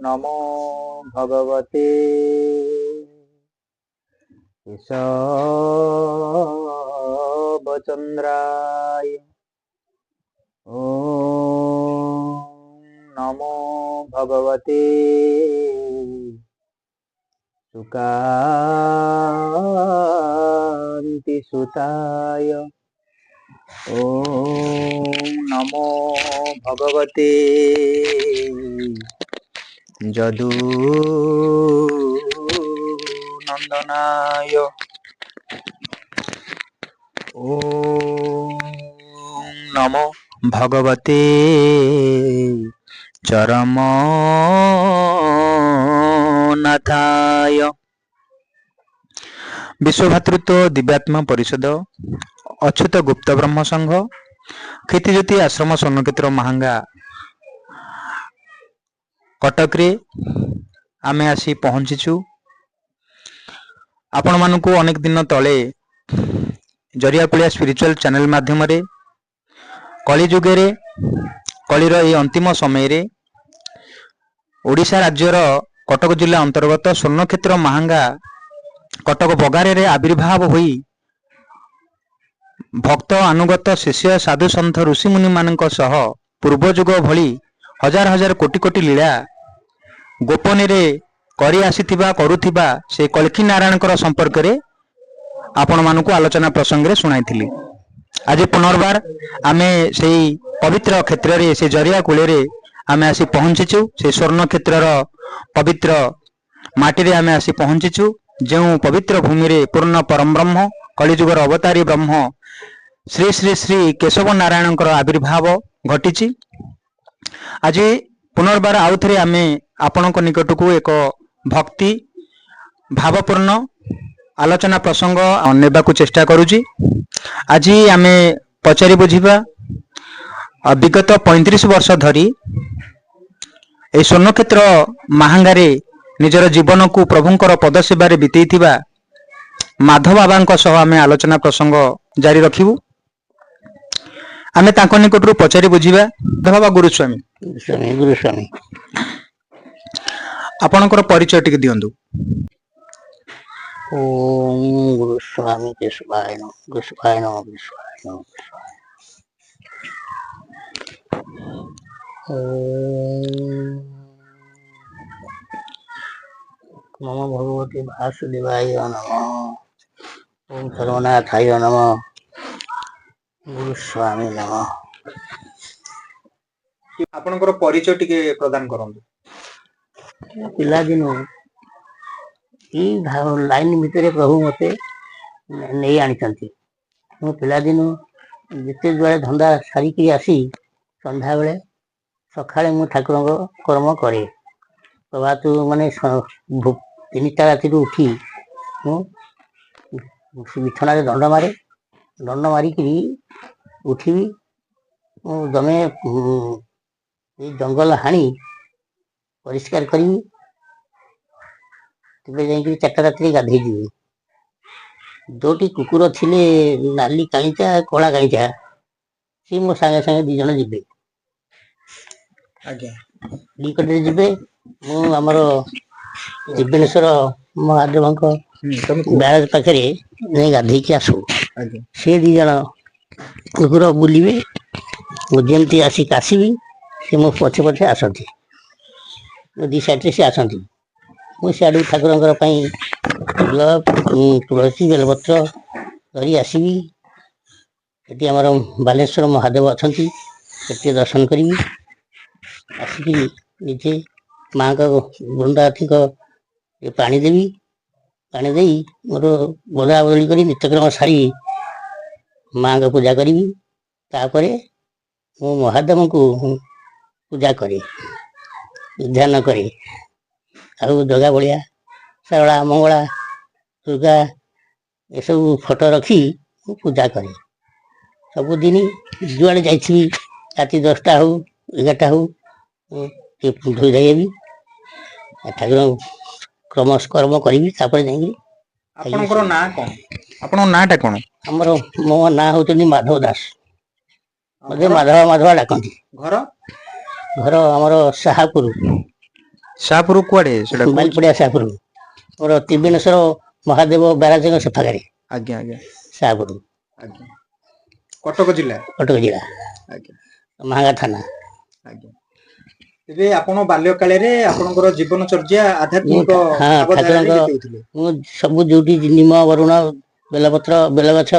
नमो भगवते केशवचन्द्राय। ॐ नमो भगवते सुकान्तिसुताय। ॐ नमो भगवते यदुनन्दनाय। ॐ नमो भगवते चरमनाथाय। विश्वभातृत्व दिव्यात्मा परिषद अच्युत गुप्त ब्रह्म संघ क्षितिज्योति आश्रम स्वर्णक्षेत्र महांगा कटक रे आमे आसी पहुंचीचु। आपण मानकु अनेक दिन तले जरिया कुलिया स्पिरिचुअल चैनल माध्यम रे कली जुगे रे कलीर ए अंतिम समय रे ओडिशा राज्यर कटक जिला अंतर्गत स्वर्णक्षेत्र महांगा कटक बगारे रे आविर्भाव होई भक्त अनुगत शिष्य साधु सन्थ ऋषि मुनि मानक सह पूर्वजुग भली हजार हजार कोटि कोटि लीला गोपने रे करी आसीथिबा करुथिबा से कल्की नारायणकर संपर्क रे आपण मानकु आलोचना प्रसंग रे सुनाइथिली। आज पुनर्बार आमे सेही पवित्र क्षेत्र रे से जरिया कुले रे आमे आसी पहुंचीचु। से स्वर्ण क्षेत्रर पवित्र माटी रे आमे आसी पहुंचीचु। जो पवित्र भूमि रे पूर्ण परम ब्रह्म कलिजुगर अवतारी ब्रह्म श्री श्री श्री केशव नारायणकर आविर्भाव घटिछि। आज पुनर्बार आउ थरे आमे आपणक निकटकू एक भक्ति भावपूर्ण आलोचना प्रसंग नेबाकू चेष्टा करूची। आज आमे पचारि बुझिबा विगत 35 वर्ष धरी ए स्वर्णक्षेत्र महांगारे निजर जीवन को प्रभुंकर पद सेवारे बितेइथिबा माधव बाबांक सह आमे आलोचना प्रसंग जारी रखिबु। आमे तांको निकटरू पचारि बुझिबा बाबा गुरुस्वामी गुरुस्वामी आपणकर परिचय टिके दियंतु। ओम गुरुस्वामी केशवाय नमः। गुरुस्वाय नमः। गुरुस्वाय नमः। ओम नमो भगवते वासुदेवाय नमः। ओम सर्वनाथाय नमः। गुरुस्वामी नमः। आपणकर परिचय टिके प्रदान करंतु। पिला दिनो लाइन भितर प्रभु मते नहीं आनी। मो पिला दिन जिते जुआड़े धंदा सारिकी आसी संध्या बेले सकाळे मु ठाकुर कर्म करे। प्रभात माने 3टा राति उठी बिछना दंड मारे। दंड मारिक उठी जमे जंगल हाणी परिष्कार करी तेरे जाई 4टा राति गाधे जीवी। दोटी कुकुर थिले नाली काईचा कला काईचा सी मो संगे संगे 2 जण जिबे। आज्ञा निकटे जिबे मु हमर जीवेश्वर महादेवंक बैराज पाखरे नहीं गाधे की आसु। से 2 जण कुकुर बुलिबे मु जेमती आसी कासीबी से मो पछे पछे आसंती। 2 साइड से आसंती। मु सियाडू ठाकुरंकर पई गुलाब तुलसी बेलपत्र धरी आसबी। सेठी हमर बालेश्वर महादेव अछंती सेठी दर्शन करी आसिकी निजे माँ का वृंदाथी को पानी देवी। पानी दे मोर बोधा बदली करी नित्यक्रम सारी माँ का पूजा करी। तापरे मो महादेव को पूजा करे ध्यान करे। आउ जगह बढ़िया सरला मंगला दुर्गा ये सब फोटो रखी पूजा करे। सबुदिन जुआड़े जाइछि राति 10टा हो 11टा हो धोई देबी ठाकुर कर्म करी। तापर जाई आपनकर ना कोन आपन नाटा कोन? हमर मो ना होतनी माधव दास। मधे माधव माधव डाकंती। घर घर हमर साहापुर ସାପୁର କୁଆଡେ ସେଟା? ବାଲିପଡିଆ ସାପୁର ମୋର ତ୍ରିବେଣେଶ୍ୱର ମହାଦେବ ବ୍ୟାରାଜଙ୍କ ସେପାଖରେ ଆଜ୍ଞା ଆଜ୍ଞା ସାପୁର, ଆଜ୍ଞା। କଟକ ଜିଲ୍ଲା। କଟକ ଜିଲ୍ଲା, ଆଜ୍ଞା ମାହାଙ୍ଗା ଥାନା। ଆଜ୍ଞା। ତେବେ ଆପଣ ବାଲ୍ୟକାଳରେ ଆପଣଙ୍କର ଜୀବନଚର୍ଯ୍ୟା ମୁଁ ଆଧ୍ୟାତ୍ମିକ ହଁ ଭାବଧାରାରେ ଠାକୁରଙ୍କ ବିତେଉଥିଲେ। ମୁଁ ସବୁ ଯୋଉଠି ନିମ ବରୁଣ ବେଲପତ୍ର ବେଲଗଛ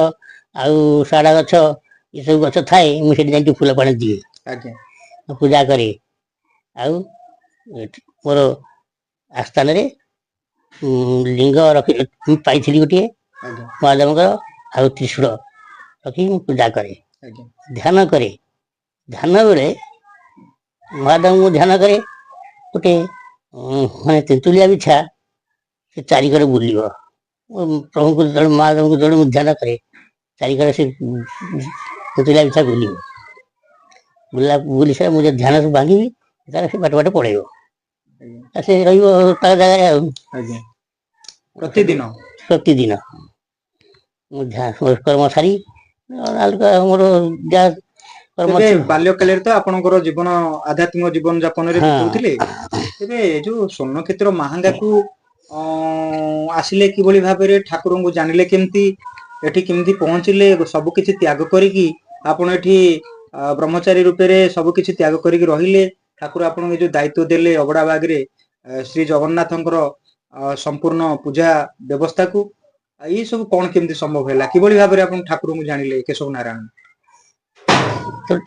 ଆଉ ଶାଳ ଗଛ ଏସବୁ ଗଛ ଥାଏ ମୁଁ ସେଠି ଯାଇକି ଫୁଲ ପାଣି ଦିଏ, ଆଜ୍ଞା ପୂଜା କରେ। ଆଉ ମୋର ଆସ୍ଥାନରେ ଲିଙ୍ଗ ରଖି ପାଇଥିଲି ଗୋଟିଏ ଆଜ୍ଞା ମହାଦେବଙ୍କର, ଆଉ ତ୍ରିଶୂଳ ରଖି ମୁଁ ପୂଜା କରେ, ଆଜ୍ଞା ଧ୍ୟାନ କରେ। ଧ୍ୟାନ ବେଳେ ମହାଦେବଙ୍କୁ ଧ୍ୟାନ କରେ। ଗୋଟେ ମାନେ ତେନ୍ତୁଳିଆ ବିଛା ସେ ଚାରିକରେ ବୁଲିବ। ପ୍ରଭୁଙ୍କୁ ଯେତେବେଳେ ମହାଦେବଙ୍କୁ ଯେତେବେଳେ ମୁଁ ଧ୍ୟାନ କରେ ଚାରିକରେ ସେ ତେନ୍ତୁଳିଆ ବିଛା ବୁଲିବ। ବୁଲି ସାରା ମୁଁ ଯଦି ଧ୍ୟାନ ଭାଙ୍ଗିବି ତାହେଲେ ସେ ବାଟେ ବାଟେ ପଳେଇବ। ସେ ରହିବ ତା ଜାଗାରେ ଆଉ। ଆଜ୍ଞା। ପ୍ରତିଦିନ ପ୍ରତିଦିନ ମୁଁ କର୍ମ ସାରି ମୋର ଯାହା କର୍ମ ତେବେ ଥିବ ବାଲ୍ୟକାଳରେ ତ ଆପଣଙ୍କର ଜୀବନ ଆଧ୍ୟାତ୍ମିକ ଜୀବନ ଯାପନରେ ହଁ ବିତଉଥିଲେ। ତେବେ ଯୋଉ ସ୍ୱର୍ଣ୍ଣକ୍ଷେତ୍ର ମାହାଙ୍ଗାକୁ ଆସିଲେ କିଭଳି ଭାବରେ ଠାକୁରଙ୍କୁ ଜାଣିଲେ କେମିତି? ଏଠି କେମିତି ପହଞ୍ଚିଲେ? ସବୁ କିଛି ତ୍ୟାଗ କରିକି ଆପଣ ଏଠି ବ୍ରହ୍ମଚାରୀ ରୂପରେ ସବୁ କିଛି ତ୍ୟାଗ କରିକି ରହିଲେ। ଠାକୁର ଆପଣଙ୍କୁ ଏ ଯୋଉ ଦାୟିତ୍ୱ ଦେଲେ ଅବଡା ବାଗରେ ଶ୍ରୀ ଜଗନ୍ନାଥଙ୍କର ସମ୍ପୂର୍ଣ୍ଣ ପୂଜା ବ୍ୟବସ୍ଥାକୁ, ଏଇ ସବୁ କଣ କେମିତି ସମ୍ଭବ ହେଲା? କିଭଳି ଭାବରେ ଆପଣ ଠାକୁରଙ୍କୁ ଜାଣିଲେ କେଶବ ନାରାୟଣ?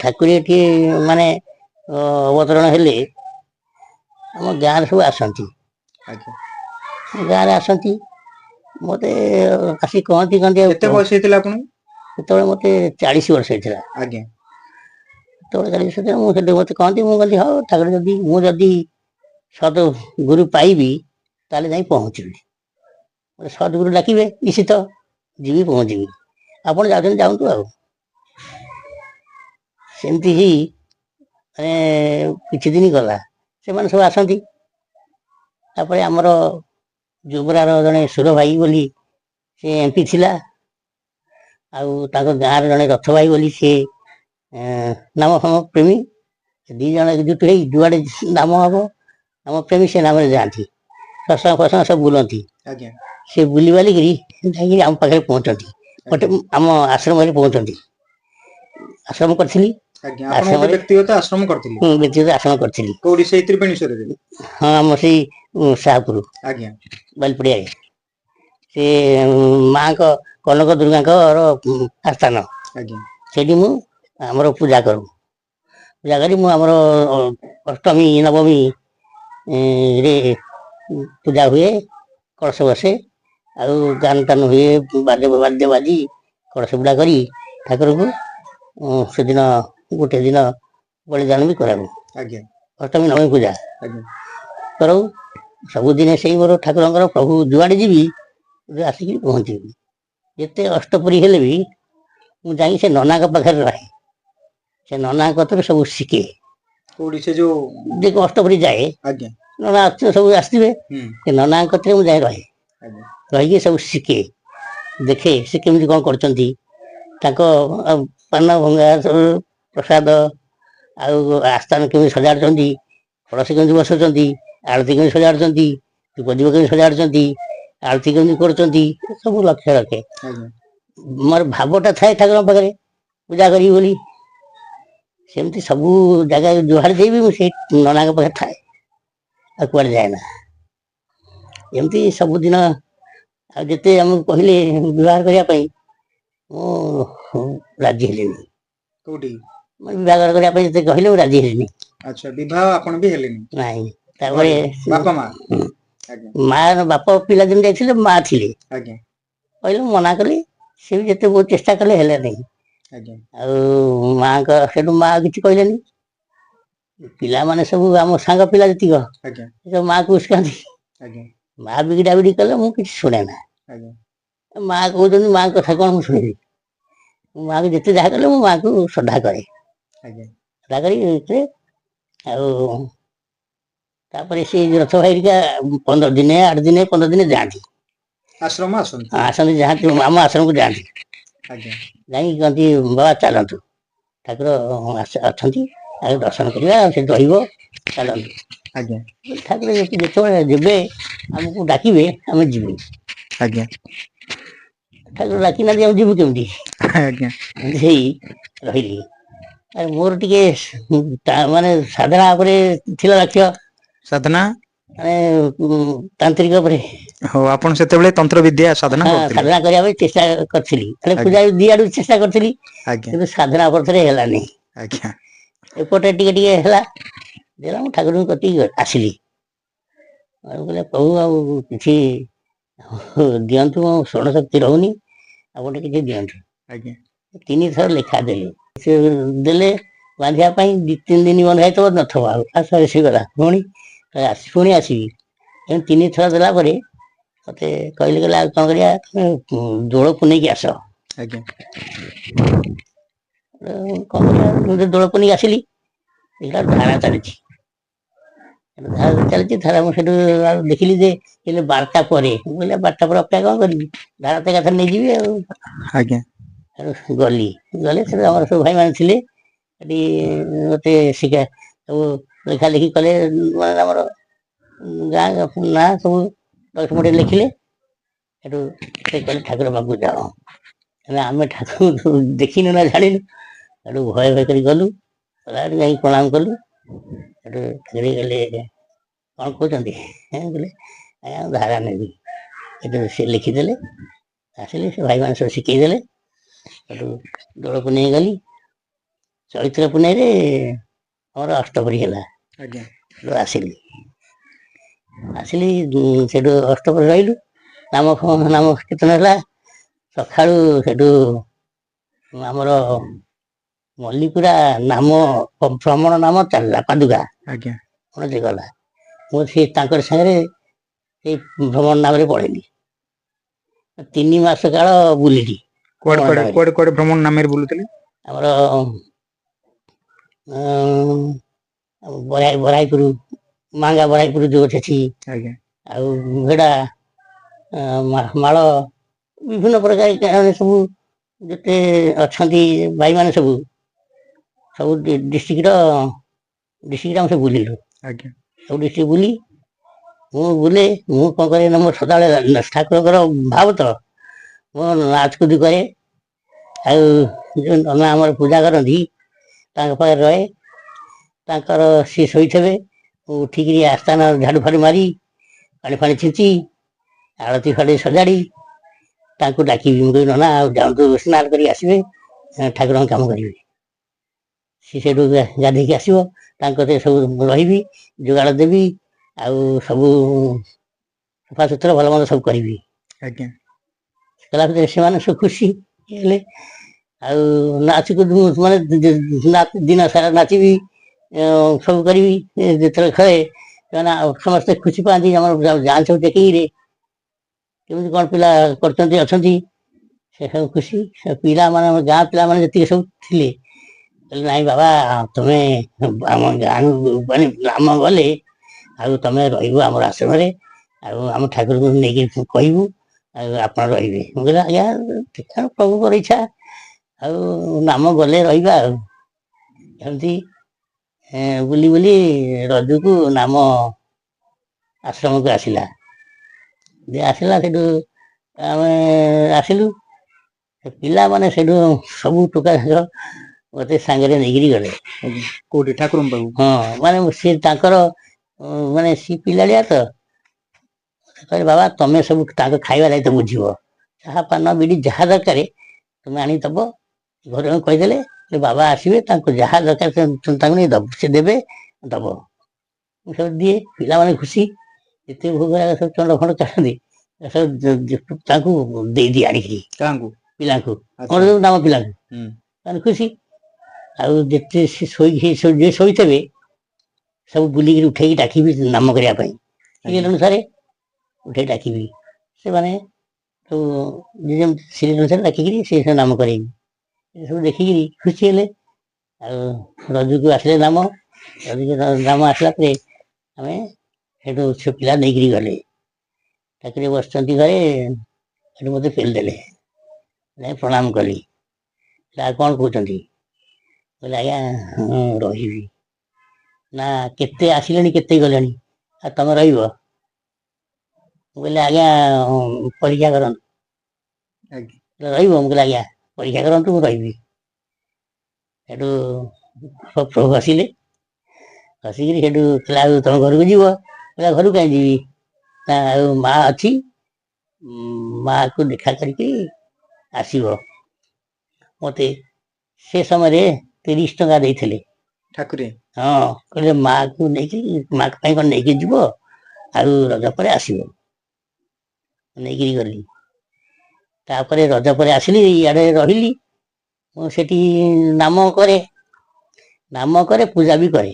ଠାକୁର ଏଠି ମାନେ ଅବତରଣ ହେଲେ ଆମ ଗାଁରେ ସବୁ ଆସନ୍ତି। ଆଜ୍ଞା। ଗାଁରେ ଆସନ୍ତି ମତେ ଆସି କହନ୍ତି କେତେ ବୟସ ହେଇଥିଲା ଆପଣଙ୍କୁ? ସେତେବେଳେ ମତେ 40 ବର୍ଷ ହେଇଥିଲା। ଆଜ୍ଞା ସେତେବେଳେ 40 ବର୍ଷ ହେଇଥିଲା। ମୁଁ ସେଠି ମତେ କହନ୍ତି, ମୁଁ କହିଲି ହଉ ଠାକୁର ଯଦି ମୁଁ ଯଦି ସତ ଗୁରୁ ପାଇବି ତାହେଲେ ଯାଇ ପହଞ୍ଚିବି। ସଦ୍ଗୁରୁ ଡାକିବେ ନିଶ୍ଚିତ ଯିବି ପହଞ୍ଚିବି। ଆପଣ ଯାଉଛନ୍ତି ଯାଆନ୍ତୁ ଆଉ। ସେମିତି ହିଁ ମାନେ କିଛି ଦିନ ଗଲା, ସେମାନେ ସବୁ ଆସନ୍ତି। ତାପରେ ଆମର ଯୋବରାର ଜଣେ ସୁର ଭାଇ ବୋଲି ସେ ଏମପି ଥିଲା, ଆଉ ତାଙ୍କ ଗାଁରେ ଜଣେ ରଥ ଭାଇ ବୋଲି ସିଏ ନାମ ଫାମ ପ୍ରେମୀ। ଦି ଜଣ ଏକଜୁଟ ହେଇ ଯୁଆଡେ ନାମ ହବ ନାମ ପ୍ରେମୀ ସେ ନାମରେ ଯାଆନ୍ତି। ଶତ୍ସଙ୍ଗ ଫତ୍ସଙ୍ଗ ସବୁ ବୁଲନ୍ତି। ଆଜ୍ଞା ସେ ବୁଲି ବାଲିକିରି ଯାଇକି ଆମ ପାଖରେ ପହଞ୍ଚନ୍ତି। ଗୋଟେ ଆମ ଆଶ୍ରମରେ ପହଞ୍ଚନ୍ତି। ଆଶ୍ରମ କରିଥିଲି। ଆଜ୍ଞା। ଆପଣ ଗୋଟେ ଆଶ୍ରମରେ ବ୍ୟକ୍ତିଗତ ଆଶ୍ରମ କରିଥିଲେ? ବ୍ୟକ୍ତିଗତ ଆଶ୍ରମ କରିଥିଲି। କୋଉଠି ସେଇ ତ୍ରିବେଣୀଶ୍ୱରରେ? ହଁ ଆମ ସେଇ ସାହାପୁର ଆଜ୍ଞା ବାଲିପଡିଆରେ। ସେ ମାଙ୍କ କନକ ଦୁର୍ଗାଙ୍କର ଆସ୍ଥାନ। ଆଜ୍ଞା ସେଠି ମୁଁ ଆମର ପୂଜା କରୁ। ପୂଜା କରି ମୁଁ ଆମର ଅଷ୍ଟମୀ ନବମୀ ରେ ପୂଜା ହୁଏ, କଳସ ବସେ। ଆଉ ଗାନ ଟାନ ହୁଏ, ବାଦ୍ୟ ବାଜି କଳସ ବୁଡା କରି ଠାକୁରଙ୍କୁ ସେଦିନ ଗୋଟେ ଦିନ ବଳିଦାନ ବି କରାଉ। ଆଜ୍ଞା ଅଷ୍ଟମୀ ନବମୀ ପୂଜା ଆଜ୍ଞା କରଉ। ସବୁଦିନେ ସେଇ ମୋର ଠାକୁରଙ୍କର ପ୍ରଭୁ ଯୁଆଡେ ଯିବି ଆସିକି ପହଞ୍ଚିବି। ଯେତେ ଅଷ୍ଟପରି ହେଲେ ବି ମୁଁ ଯାଇକି ସେ ନନାଙ୍କ ପାଖରେ ରହେ। ସେ ନନାଙ୍କ କତିରୁ ସବୁ ଶିଖେ। କୋଉଠି ସେ ଯୋଉ ଯେ ଅଷ୍ଟପରି ଯାଏ, ଆଜ୍ଞା ନନା ସବୁ ଆସିଥିବେ, ହୁଁ ସେ ନନାଙ୍କ କତିରେ ମୁଁ ଯାଇ ରହେ। ଆଜ୍ଞା ରହିକି ସବୁ ଶିଖେ, ଦେଖେ ସେ କେମିତି କଣ କରୁଛନ୍ତି। ତାଙ୍କ ପାନ ଭଙ୍ଗା ସବୁ ପ୍ରସାଦ, ଆଉ ଆସ୍ଥାନ କେମିତି ସଜାଡୁଛନ୍ତି, କଳସ କେମିତି ବସାଉଛନ୍ତି, ଆଳତି କେମିତି ସଜାଡୁଛନ୍ତି, ଧୂପ ଦୀପ କେମିତି ସଜାଡୁଛନ୍ତି, ଆଳତି କେମିତି କରୁଛନ୍ତି, ସବୁ ଲକ୍ଷ୍ୟ ରଖେ। ଆଜ୍ଞା ମୋର ଭାବଟା ଥାଏ ଠାକୁରଙ୍କ ପାଖରେ ପୂଜା କରିବି ବୋଲି। ସେମିତି ସବୁ ଜାଗା ଯୁଆଡେ ଯିବି ମୁଁ ସେଇ ନନାଙ୍କ ପାଖରେ ଥାଏ, ଆଉ କୁଆଡେ ଯାଏନା। ଏମିତି ସବୁଦିନ। ଆଉ ଯେତେ ଆମକୁ କହିଲେ ବ୍ୟବହାର କରିବା ପାଇଁ ମୁଁ ରାଜି ହେଲିନି। କୋଉଠି? ବିଭାଘର କରିବା ପାଇଁ ଯେତେ କହିଲେ ମୁଁ ରାଜି ହେଲିନି। ଆଚ୍ଛା, ବିବାହ ଆପଣ ବି ହେଲେନି? ନାଇଁ, ତାପରେ ଘରେ ବାପା ମା? ଆଜ୍ଞା ମା ବାପ ପିଲାଦିନ ଯାଇଥିଲେ, ମା ଥିଲେ। ଆଜ୍ଞା କହିଲେ ମୁଁ ମନା କଲି। ସେ ବି ଯେତେ ବହୁତ ଚେଷ୍ଟା କଲେ ହେଲାନି। ଆଜ୍ଞା ଆଉ ମାଙ୍କ ସେଠୁ ମା କିଛି କହିଲେନି। ପିଲାମାନେ ସବୁ ଆମ ସାଙ୍ଗ ପିଲା ଯେତିକ ଆଜ୍ଞା ସବୁ ମାଆକୁ ଉସ୍କାନ୍ତି। ଆଜ୍ଞା ମା ବିଗିଡା ବିଗିଡି କଲେ ମୁଁ କିଛି ଶୁଣେନା। ଆଜ୍ଞା ମା କହୁଛନ୍ତି, ମାଙ୍କ କଥା କଣ ମୁଁ ଶୁଣିବି? ମୁଁ ମାଆକୁ ଯେତେ ଯାହା କଲେ ମୁଁ ମାଆକୁ ଶ୍ରଦ୍ଧା କରେ। ଆଜ୍ଞା ଶ୍ରଦ୍ଧା କରି ଆଉ ତାପରେ ସେ ରଥ ଭାଇ ହେରିକା 15 ଦିନେ 8 ଦିନେ 15 ଦିନେ ଯାଆନ୍ତି। ଆଶ୍ରମ ଆସନ୍ତି? ଆସନ୍ତି, ଯାଆନ୍ତି ଆମ ଆଶ୍ରମକୁ ଯାଆନ୍ତି। ଆଜ୍ଞା ଯାଇକି କହନ୍ତି ବାବା ଚାଲନ୍ତୁ, ଠାକୁର ଅଛନ୍ତି। ଆଉ ଦର୍ଶନ କରିବା ସେଠି ରହିବ ଚାଲନ୍ତୁ। ଆଜ୍ଞା ଠାକୁର ଯେତେବେଳେ ଯିବେ ଆମକୁ ଡାକିବେ ଆମେ ଯିବୁ। ଆଜ୍ଞା ଠାକୁର ଡାକି ନାହାନ୍ତି ଆମେ ଯିବୁ କେମିତି? ଆଜ୍ଞା ଏମିତି ହେଇ ରହିଲି। ଆଉ ମୋର ଟିକେ ମାନେ ସାଧନା ଉପରେ ଥିଲା ଲକ୍ଷ୍ୟ, ସାଧନା ମାନେ ତାନ୍ତ୍ରିକ ଉପରେ। ହଉ ଆପଣ ସେତେବେଳେ ତନ୍ତ୍ର ବିଦ୍ୟା ସାଧନା ହଁ କରୁଥିଲେ। ସାଧନା କରିବା ପାଇଁ ଚେଷ୍ଟା କରିଥିଲି, ମାନେ ଆଜ୍ଞା ପୂଜା ଦି ଆଡୁ ଚେଷ୍ଟା କରିଥିଲି ଆଜ୍ଞା କିନ୍ତୁ ସାଧନା ଅବର୍ଥରେ ହେଲାନି। ଆଜ୍ଞା ଏପଟେ ଟିକେ ଟିକେ ହେଲା, ଦେଲା ମୁଁ ଠାକୁରଙ୍କ କତିକି ଆସିଲି। ଆଉ କହିଲେ ପ୍ରଭୁ ଆଉ କିଛି ଦିଅନ୍ତୁ, ମୋ ସ୍ୱର୍ଣ ଶକ୍ତି ରହୁନି, ଆପଣ ଟିକେ କିଛି ଦିଅନ୍ତୁ। ଆଜ୍ଞା 3 ଥର ଲେଖା ଦେଲେ, ସେ ଦେଲେ ବାନ୍ଧିବା ପାଇଁ 2-3 ଦିନ ବନ୍ଧା ହେଇଥିବ ନଥିବ, ଆଉ ଆସ ସେ ଗଲା ପୁଣି ପୁଣି ଆସିବି। ଏମିତି 3 ଥର ଦେଲା ପରେ ମତେ କହିଲେ ଆଉ କଣ କରିବା, ଦୋଳକୁ ନେଇକି ଆସ। ଆଜ୍ଞା କଣ କରିବା, ଦୋଳକୁ ନେଇକି ଆସିଲି, ଦେଖିଲା ଧାରା ଚାଲିଛି। ଧାରା ଚାଲିଛି, ଧାରା ମୁଁ ସେଠୁ ଦେଖିଲି ଯେ 12ଟା ପରେ, ମୁଁ କହିଲି 12ଟା ପରେ ଅପେକ୍ଷା କଣ କରିବି, ଧାରା ତ ଏକାଥରେ ନେଇଯିବି ଆଉ। ଆଜ୍ଞା ଗଲି ସେଠୁ ଆମର ସବୁ ଭାଇମାନେ ଥିଲେ, ସେଠି ମତେ ସବୁ ଲେଖା ଲେଖି କଲେ, ମାନେ ଆମର ଗାଁ ନାଁ ସବୁ ଡକୁମେଣ୍ଟରେ ଲେଖିଲେ। ସେଠୁ ସେ କହିଲେ ଠାକୁର ପାଖକୁ ଯାଅ। ଆମେ ଠାକୁରଙ୍କୁ ଦେଖିନୁ ନା ଜାଣିନୁ, ସେଠୁ ଭୟ କରି ଗଲୁ, ଯାଇକି ପ୍ରଣାମ କଲୁ। ସେଠୁ ଠାକୁର କହିଲେ କଣ କହୁଛନ୍ତି? କହିଲେ ଆଜ୍ଞା ଧାରା ନେବି। ସେଠୁ ସେ ଲେଖିଦେଲେ, ଆସିଲେ ସେ ଭାଇମାନେ ସବୁ ଶିଖେଇ ଦେଲେ। ସେଠୁ ଦୋଳକୁ ନେଇଗଲି। ଚୈତ୍ର ପୁନେଇଁରେ ଆମର ଅଷ୍ଟପ୍ରହରୀ ହେଲା। ଆଜ୍ଞା ଆସିଲି ସେଠୁ ଅଷ୍ଟପ୍ରହରୀ ରହିଲୁ, ନାମ କୀର୍ତ୍ତନ ହେଲା। ସକାଳୁ ସେଠୁ ଆମର ମଲ୍ଲିପୁରା ନାମ ଭ୍ରମଣ ନାମ ଚାଲିଲା, ପାଦୁକା ଆଜ୍ଞା ଗଲା। ମୁଁ ସେ ତାଙ୍କର ସାଙ୍ଗରେ ସେଇ ଭ୍ରମଣ ନାମରେ ପଳେଇଲି। 3 ମାସ କାଳ ବୁଲିଲି କୁଆଡେ ଭ୍ରମଣ କୁଆଡେ ନାମରେ। କୁଆଡେ କୁଆଡେ ଭ୍ରମଣ ନାମରେ ବୁଲୁଥିଲେ? ଆମର ବରାଇପୁର, ମାଙ୍ଗା ବରାଇପୁର ଯୋଉ ଅଛି। ଆଜ୍ଞା ଆଉ ଭେଡା, ମାଳ, ବିଭିନ୍ନ ପ୍ରକାର ସବୁ ଯେତେ ଅଛନ୍ତି ଭାଇମାନେ ସବୁ ଡିଷ୍ଟ୍ରିକ୍ଟର ଆମେ ସବୁ ବୁଲିଲୁ। ଆଜ୍ଞା ସବୁ ଡିଷ୍ଟ୍ରିକ୍ଟ ବୁଲି, ମୁଁ କଣ କରେ ନା, ମୋର ସଦାବେଳେ ଠାକୁରଙ୍କର ଭାବ ତ, ମୁଁ ନାଚକୁଦି କରେ। ଆଉ ଯୋଉ ନନା ଆମର ପୂଜା କରନ୍ତି, ତାଙ୍କ ପାଖରେ ରହେ। ତାଙ୍କର ସିଏ ଶୋଇଥିବେ, ମୁଁ ଉଠିକିରି ଆସ୍ଥାନ ଝାଡୁ ଫାଡୁ ମାରି, ପାଣି ଫାଣି ଛିଞ୍ଚି, ଆଳତି ଫାଳତି ସଜାଡି ତାଙ୍କୁ ଡାକିବି। ମୁଁ କହିବି ନନା ଆଉ ଯାଆନ୍ତୁ ସ୍ନାନ କରିକି ଆସିବେ, ଠାକୁରଙ୍କ କାମ କରିବେ। ସେ ସେଠୁ ଗାଧେଇକି ଆସିବ, ତାଙ୍କ କତିରେ ସବୁ ରହିବି, ଯୋଗାଡ଼ ଦେବି, ଆଉ ସବୁ ସଫାସୁତୁରା ଭଲ ମନ୍ଦ ସବୁ କରିବି। ଆଜ୍ଞା କଲା ଭିତରେ ସେମାନେ ସବୁ ଖୁସି ହେଲେ। ଆଉ ନାଚକୁଦ ମାନେ ଦିନ ସାରା ନାଚିବି, ସବୁ କରିବି। ଯେତେବେଳେ ଖେଳେ ସେମାନେ ସମସ୍ତେ ଖୁସି ପାଆନ୍ତି, ଆମର ଯାଆନ୍ତି ସବୁ ଦେଖିକିରି କେମିତି କଣ ପିଲା କରିଛନ୍ତି ଅଛନ୍ତି। ସେ ସବୁ ଖୁସି। ପିଲାମାନେ, ଗାଁ ପିଲାମାନେ ଯେତିକି ସବୁ ଥିଲେ, କହିଲେ ନାଇଁ ବାବା ତମେ ଆମ ଗାଁକୁ ମାନେ ଆମ ଗଲେ ଆଉ ତମେ ରହିବ ଆମର ଆଶ୍ରମରେ, ଆଉ ଆମ ଠାକୁରଙ୍କୁ ନେଇକି କହିବୁ, ଆଉ ଆପଣ ରହିବେ। ମୁଁ କହିଲି ଆଜ୍ଞା ଦେଖିବା ପ୍ରଭୁଙ୍କର ଇଚ୍ଛା, ଆଉ ନାମ ଗଲେ ରହିବା ଆଉ। ଏମିତି ବୁଲି ବୁଲି ରଜକୁ ନାମ ଆଶ୍ରମକୁ ଆସିଲା। ସେଠୁ ଆମେ ଆସିଲୁ। ପିଲାମାନେ ସେଠୁ ସବୁ ଟୋକା ମତେ ସାଙ୍ଗରେ ନେଇକିରି ଗଲେ। ଆଜ୍ଞା କୋଉଠି ଠାକୁରଙ୍କ ପାଖକୁ? ହଁ ମାନେ ସିଏ ତାଙ୍କର ମାନେ ସିଏ ପିଲାଳିଆ ତ, କହିଲେ ବାବା ତମେ ସବୁ ତାଙ୍କ ଖାଇବା ଦାୟିତ୍ୱ ବୁଝିବ। ଚାହା ପାନ ବିଡି ଯାହା ଦରକାର ତମେ ଆଣିକି ଦବ। ଘରେ କହିଦେଲେ ବାବା ଆସିବେ, ତାଙ୍କୁ ଯାହା ଦରକାର ତାଙ୍କୁ ନେଇ ଦବ, ସେ ଦେବେ ଦବ। ମୁଁ ସବୁ ଦିଏ, ପିଲାମାନେ ଖୁସି। ଯେତେ ଭୋଗ ରାଗ ସବୁ ଚଣ୍ଡ ଫଣ୍ଡ ଚାଲନ୍ତି, ତାଙ୍କୁ ଦେଇଦିଏ ଆଣିକିରି। କାହାଙ୍କୁ? ପିଲାଙ୍କୁ, ଆମର ଆଚ୍ଛା ଯୋଉ ନାମ ପିଲାଙ୍କୁ, ହୁଁ ତାମାନେ ଖୁସି। ଆଉ ଯେତେ ଯିଏ ଶୋଇଥିବେ ସବୁ ବୁଲିକିରି ଉଠେଇକି ଡାକିବି ନାମ କରିବା ପାଇଁ। ସିରିଏଲ ଆଜ୍ଞା ଅନୁସାରେ ଉଠେଇ ଡାକିବି। ସେମାନେ ସବୁ ସିରିଏଲ ଅନୁସାରେ ଡାକିକିରି ସେ ନାମ କରେଇବି। ଏ ସବୁ ଦେଖିକିରି ଖୁସି ହେଲେ। ଆଉ ରଜକୁ ଆସିଲେ ନାମ, ରଜକୁ ନାମ ଆସିଲା ପରେ ଆମେ ସେଠୁ ସେ ପିଲା ନେଇକିରି ଗଲେ। ଠାକୁରେ ବସିଛନ୍ତି ଘରେ, ସେଠୁ ମତେ ପେଲିଦେଲେ। ଯାଇ ପ୍ରଣାମ କଲି। ଆଉ କଣ କହୁଛନ୍ତି? କହିଲେ ଆଜ୍ଞା ହଁ ରହିବି। ନା କେତେ ଆସିଲେଣି କେତେ ଗଲେଣି ଆଉ ତମେ ରହିବ? ମୁଁ କହିଲି ଆଜ୍ଞା ପରୀକ୍ଷା କରନ୍ତୁ। ଆଜ୍ଞା କହିଲେ ରହିବ? ମୁଁ କହିଲି ଆଜ୍ଞା ପରୀକ୍ଷା କରନ୍ତୁ ମୁଁ ରହିବି। ସେଠୁ ପ୍ରଭୁ ଆସିଲେ, ଆସିକିରି ସେଠୁ କହିଲେ ଆଉ ତମ ଘରକୁ ଯିବ? କହିଲା ଘରକୁ କାହିଁ ଯିବି? ନା ଆଉ ମା ଅଛି, ମାକୁ ଦେଖା କରିକି ଆସିବ। ମତେ ସେ ସମୟରେ 30 ଟଙ୍କା ଦେଇଥିଲେ। ଠାକୁରେ ହଁ କହିଲେ ମାକୁ ନେଇକି ମା ପାଇଁ କଣ ନେଇକି ଯିବ, ଆଉ ରଜ ପରେ ଆସିବ। ନେଇକିରି ଗଲି। ତାପରେ ରଜ ପରେ ଆସିଲି, ଇଆଡେ ରହିଲି। ମୁଁ ସେଠି ନାମ କରେ, ପୂଜା ବି କରେ,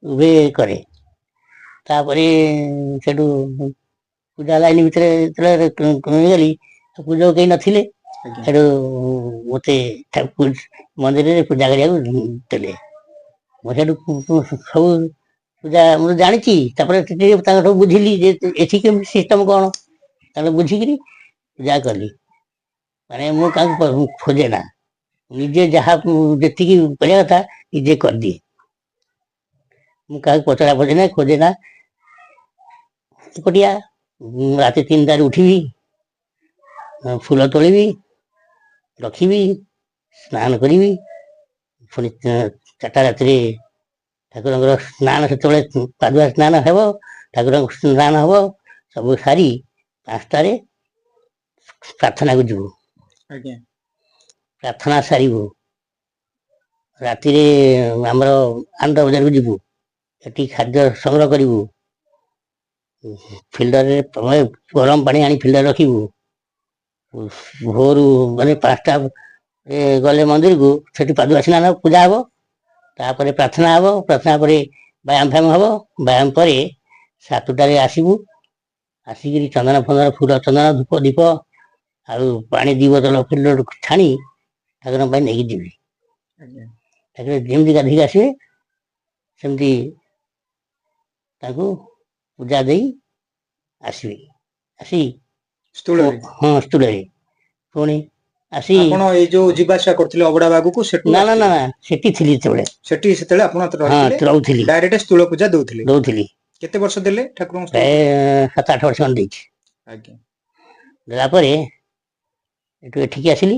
ଉଭୟ କରେ। ତାପରେ ସେଠୁ ପୂଜା ଲାଇନ ଭିତରେ ଯେତେବେଳେ ଗଲି, ପୂଜାକୁ କେହି ନଥିଲେ। ଆଜ୍ଞା ସେଠୁ ମତେ ମନ୍ଦିରରେ ପୂଜା କରିବାକୁ ଦେଲେ। ମୁଁ ସେଠୁ ସବୁ ପୂଜା ମୁଁ ଜାଣିଛି। ତାପରେ ତାଙ୍କଠୁ ବୁଝିଲି ଯେ ଏଠି କେମିତି ସିଷ୍ଟମ କଣ, ତାପରେ ବୁଝିକିରି ପୂଜା କଲି। ମାନେ ମୁଁ କାହାକୁ ଖୋଜେ ନା, ନିଜେ ଯାହା ଯେତିକି କରିବା କଥା ନିଜେ କରିଦିଏ। ମୁଁ କାହାକୁ ପଚରା ପଚରି ନାହିଁ, ଖୋଜେ ନା। ଏକୁଟିଆ ରାତି 3টাରେ ଉଠିବି, ଫୁଲ ତୋଳିବି, ରଖିବି, ସ୍ନାନ କରିବି। ପୁଣି 4ଟା ରାତିରେ ଠାକୁରଙ୍କର ସ୍ନାନ, ସେତେବେଳେ ପାଦୁଆ ସ୍ନାନ ହେବ, ଠାକୁରଙ୍କ ସ୍ନାନ ହବ। ସବୁ ସାରି 5ଟାରେ ପ୍ରାର୍ଥନାକୁ ଯିବୁ। ଆଜ୍ଞା ପ୍ରାର୍ଥନା ସାରିବୁ। ରାତିରେ ଆମର ଆନନ୍ଦ ବଜାରକୁ ଯିବୁ, ସେଠି ଖାଦ୍ୟ ସଂଗ୍ରହ କରିବୁ। ଫିଲ୍ଟରରେ ଗରମ ପାଣି ଆଣି ଫିଲ୍ଟରରେ ରଖିବୁ। ଭୋରୁ ମାନେ 5ଟା ଗଲେ ମନ୍ଦିରକୁ, ସେଠି ପାଦୁଆ ସ୍ନାନ ପୂଜା ହବ। ତାପରେ ପ୍ରାର୍ଥନା ହବ, ପ୍ରାର୍ଥନା ପରେ ବ୍ୟାୟାମ ଫ୍ୟାୟାମ ହବ। ବ୍ୟାୟାମ ପରେ 7ଟାରେ ଆସିବୁ। ଆସିକିରି ଚନ୍ଦନ ଫନ୍ଦନ, ଫୁଲ ଚନ୍ଦନ, ଧୂପ ଦୀପ ଆଉ ପାଣି 2 ବୋତଲ ଫିଲ୍ଟରରୁ ଛାଣି ଠାକୁରଙ୍କ ପାଇଁ ନେଇକି ଯିବି। ଆଜ୍ଞା ଠାକୁର ଯେମିତି ଗାଧୋଇକି ଆସିବେ, ସେମିତି ତାଙ୍କୁ ପୂଜା ଦେଇ ଆସିବି। ଆସି ସ୍ଥୂଳରେ ହଁ ସ୍ଥୂଳରେ ପୁଣି ଆସି, ଆପଣ ଏଇ ଯୋଉ ଯିବା ଆସିବା କରୁଥିଲେ ଅବଢା ବାଗୁକୁ, ସେଠୁ ନା ନା ନା ଆସୁଥିଲେ? ନା ସେଠି ଥିଲି ଯେତେବେଳେ। ସେଠି ସେତେବେଳେ ଆପଣ ହଁ ରହିଥିଲେ, ରହୁଥିଲି, ଡାଇରେକ୍ଟ ସ୍ଥୂଳ ପୂଜା ଦଉଥିଲେ? ଦଉଥିଲି। କେତେ ବର୍ଷ ଦେଲେ ଠାକୁରଙ୍କ ସ୍ଥୂଳ ପ୍ରାୟ ପୂଜା? 7-8 ବର୍ଷ ଖଣ୍ଡେ ଦେଇଛି। ଆଜ୍ଞା ଦେଲା ପରେ ଏଠୁ ଏଠିକି ଆସିଲି।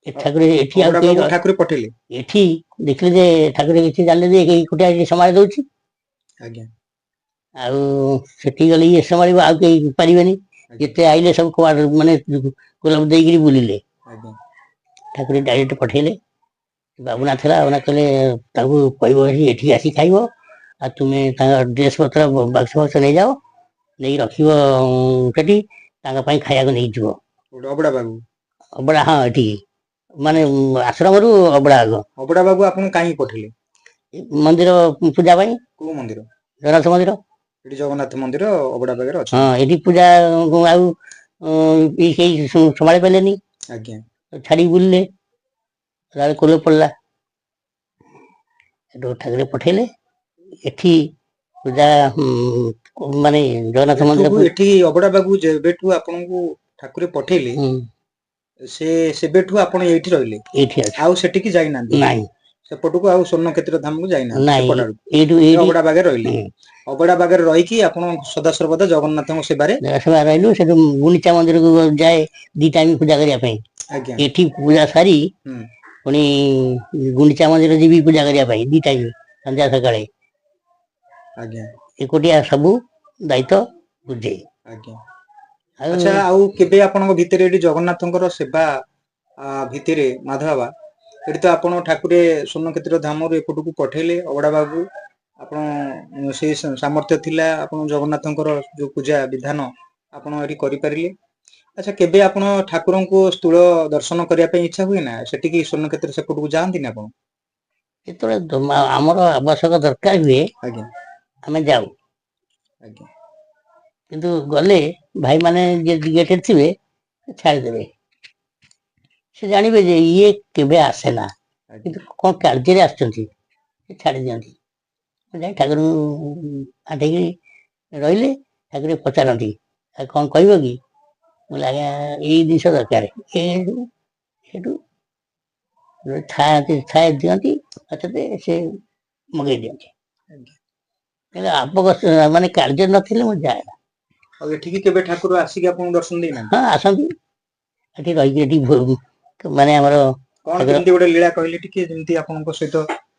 ଠାକୁର ଏଠି ଆଉ ଅବଢା କେହି ବାବୁ ଠାକୁରେ ପଠେଇଲେ? ଏଠି ଦେଖିଲେ ଯେ ଠାକୁର କିଛି ଜାଣିଲେ ଯେ ଏକୁଟିଆ ଏଠି ସମ୍ଭାଳି ଦଉଛି। ଆଜ୍ଞା ଆଉ ସେଠି ଗଲେ ଇଏ ସମ୍ଭାଳିବ, ଆଉ କେହି ପାରିବେନି। ଆଜ୍ଞା ଯେତେ ଆଇଲେ ସବୁ କୁଆଡେ ମାନେ କୋଲପ ଦେଇକିରି ବୁଲିଲେ। ଆଜ୍ଞା ଠାକୁର ଡାଇରେକ୍ଟ ପଠେଇଲେ। ବାବୁନା ଥିଲା, ବାବୁନା କହିଲେ ତାଙ୍କୁ କହିବ ଏଠିକି ଆସି ଖାଇବ। ଆଉ ତୁମେ ତାଙ୍କ ଡ୍ରେସ ପତ୍ର ବାକ୍ସ ଫାକ୍ସ ନେଇଯାଅ, ନେଇକି ରଖିବ ସେଠି। ତାଙ୍କ ପାଇଁ ଖାଇବାକୁ ନେଇଯିବ। ଗୋଟେ ଅବଢା ବାବୁ? ଅବଢା, ହଁ ଏଠିକି ମାନେ ଆଶ୍ରମରୁ ଅବଢା ଆଗ। ଅବଢା ବାବୁ ଆପଣଙ୍କୁ କାହିଁକି ପଠେଇଲେ? ମନ୍ଦିର ପୂଜା ପାଇଁ। କୋଉ ମନ୍ଦିର? ଜଗନ୍ନାଥ ମନ୍ଦିର। ଏଠି ଜଗନ୍ନାଥ ମନ୍ଦିର ଅବଢା ପାଖରେ ହଁ ଅଛନ୍ତି? ଏଠି ପୂଜା ଆଉ କେହି ସମ୍ଭାଳି ପାରିଲେନି। ଆଜ୍ଞା ଛାଡିକି ବୁଲିଲେ, କୋଲପ ପଡିଲା। ସେଠୁ ଠାକୁର ପଠେଇଲେ। ଏଠି ପୂଜା ମାନେ ଜଗନ୍ନାଥ ମନ୍ଦିର ଏଠି ଅବଢା ବାବୁ ଯେବେଠୁ ଆପଣଙ୍କୁ ଠାକୁରେ ପଠେଇଲେ, ସେ ସେବେଠୁ ଆପଣ ଏଇଠି ରହିଲେ? ଏଇଠି ଅଛୁ। ଆଉ ସେଠିକି ଯାଇନାହାନ୍ତି? ନାଇଁ ସେପଟକୁ ଆଉ ସ୍ୱର୍ଣ୍ଣକ୍ଷେତ୍ର ଧାମକୁ ଯାଇନାହାନ୍ତି? ନାଇଁ, ସେପଟ ଆଡକୁ ଏଇଠୁ ଏ ଏଇଠି ଅବଢା ବାଗରେ ରହିଲେ? ଅବଢା ବାଗରେ ରହିକି ଆପଣ ସଦାସର୍ବଦା ଜଗନ୍ନାଥଙ୍କ ସେବାରେ ରହିଲୁ। ସେଠୁ ଗୁଣ୍ଡିଚା ମନ୍ଦିରକୁ ଯାଏ 2 ଟାଇମ ପୂଜା କରିବା ପାଇଁ। ଆଜ୍ଞା ଏଠି ପୂଜା ସାରି ହୁଁ ପୁଣି ଗୁଣ୍ଡିଚା ମନ୍ଦିର ଯିବି ପୂଜା କରିବା ପାଇଁ 2 ଟାଇମ, ସନ୍ଧ୍ୟା ସକାଳେ। ଆଜ୍ଞା ଏକୁଟିଆ ସବୁ ଦାୟିତ୍ୱ ବୁଝେ। ଆଜ୍ଞା ଆଚ୍ଛା, ଆଉ କେବେ ଆପଣଙ୍କ ଭିତରେ ଏଠି ଜଗନ୍ନାଥଙ୍କର ସେବା ଭିତରେ ମାଧବ ବାବା, ଏଠି ତ ଆପଣ ଠାକୁରେ ସ୍ୱର୍ଣ୍ଣକ୍ଷେତ୍ର ଧାମରୁ ଏପଟକୁ ପଠେଇଲେ ଅବଢା ବାବୁ। ଆପଣ ସେଇ ସାମର୍ଥ୍ୟ ଥିଲା, ଆପଣ ଜଗନ୍ନାଥଙ୍କର ଯୋଉ ପୂଜା ବିଧାନ ଆପଣ ଏଠି କରିପାରିଲେ। ଆଚ୍ଛା, କେବେ ଆପଣ ଠାକୁରଙ୍କୁ ସ୍ଥୂଳ ଦର୍ଶନ କରିବା ପାଇଁ ଇଚ୍ଛା ହୁଏ ନା? ସେଠିକି ସ୍ୱର୍ଣ୍ଣକ୍ଷେତ୍ର ସେପଟକୁ ଯାଆନ୍ତି ନା ଆପଣ? ଯେତେବେଳେ ଆମର ଆବଶ୍ୟକ ଦରକାର ହୁଏ, ଆଜ୍ଞା ଆମେ ଯାଉ। ଆଜ୍ଞା କିନ୍ତୁ ଗଲେ ଭାଇମାନେ ଗେଟରେ ଥିବେ, ଛାଡିଦେବେ। ସେ ଜାଣିବେ ଯେ ଇଏ କେବେ ଆସେନା, ଆଜ୍ଞା କିନ୍ତୁ କଣ କାର୍ଯ୍ୟରେ ଆସିଛନ୍ତି, ସେ ଛାଡି ଦିଅନ୍ତି। ଯାଇ ଠାକୁରଙ୍କୁ ଆଣ୍ଠେଇକି ରହିଲେ, ଠାକୁର ପଚାରନ୍ତି ଆଉ କଣ କହିବ କି? ମୁଁ କହିଲି ଆଜ୍ଞା ଏଇ ଜିନିଷ ଦରକାର। ସେଠୁ ଥାଏ ଦିଅନ୍ତି ନଚେତ ସେ ମଗେଇ ଦିଅନ୍ତି। ଆଜ୍ଞା। କିନ୍ତୁ ମାନେ କାର୍ଯ୍ୟ ନଥିଲେ ମୁଁ ଯାଏ ନା। ଆଉ ଏଠିକି କେବେ ଠାକୁର ଆସିକି ଆପଣଙ୍କୁ ଦର୍ଶନ ଦେଇନାହାନ୍ତି? ହଁ ଆସନ୍ତି, ଏଠି ରହିକି ଏଠି ମାନେ ଆମର କଣ ଠାକୁର କେମିତି ଗୋଟେ ଲୀଳା କହିଲେ ଟିକେ, ଯେମିତି ଆପଣଙ୍କ ସହିତ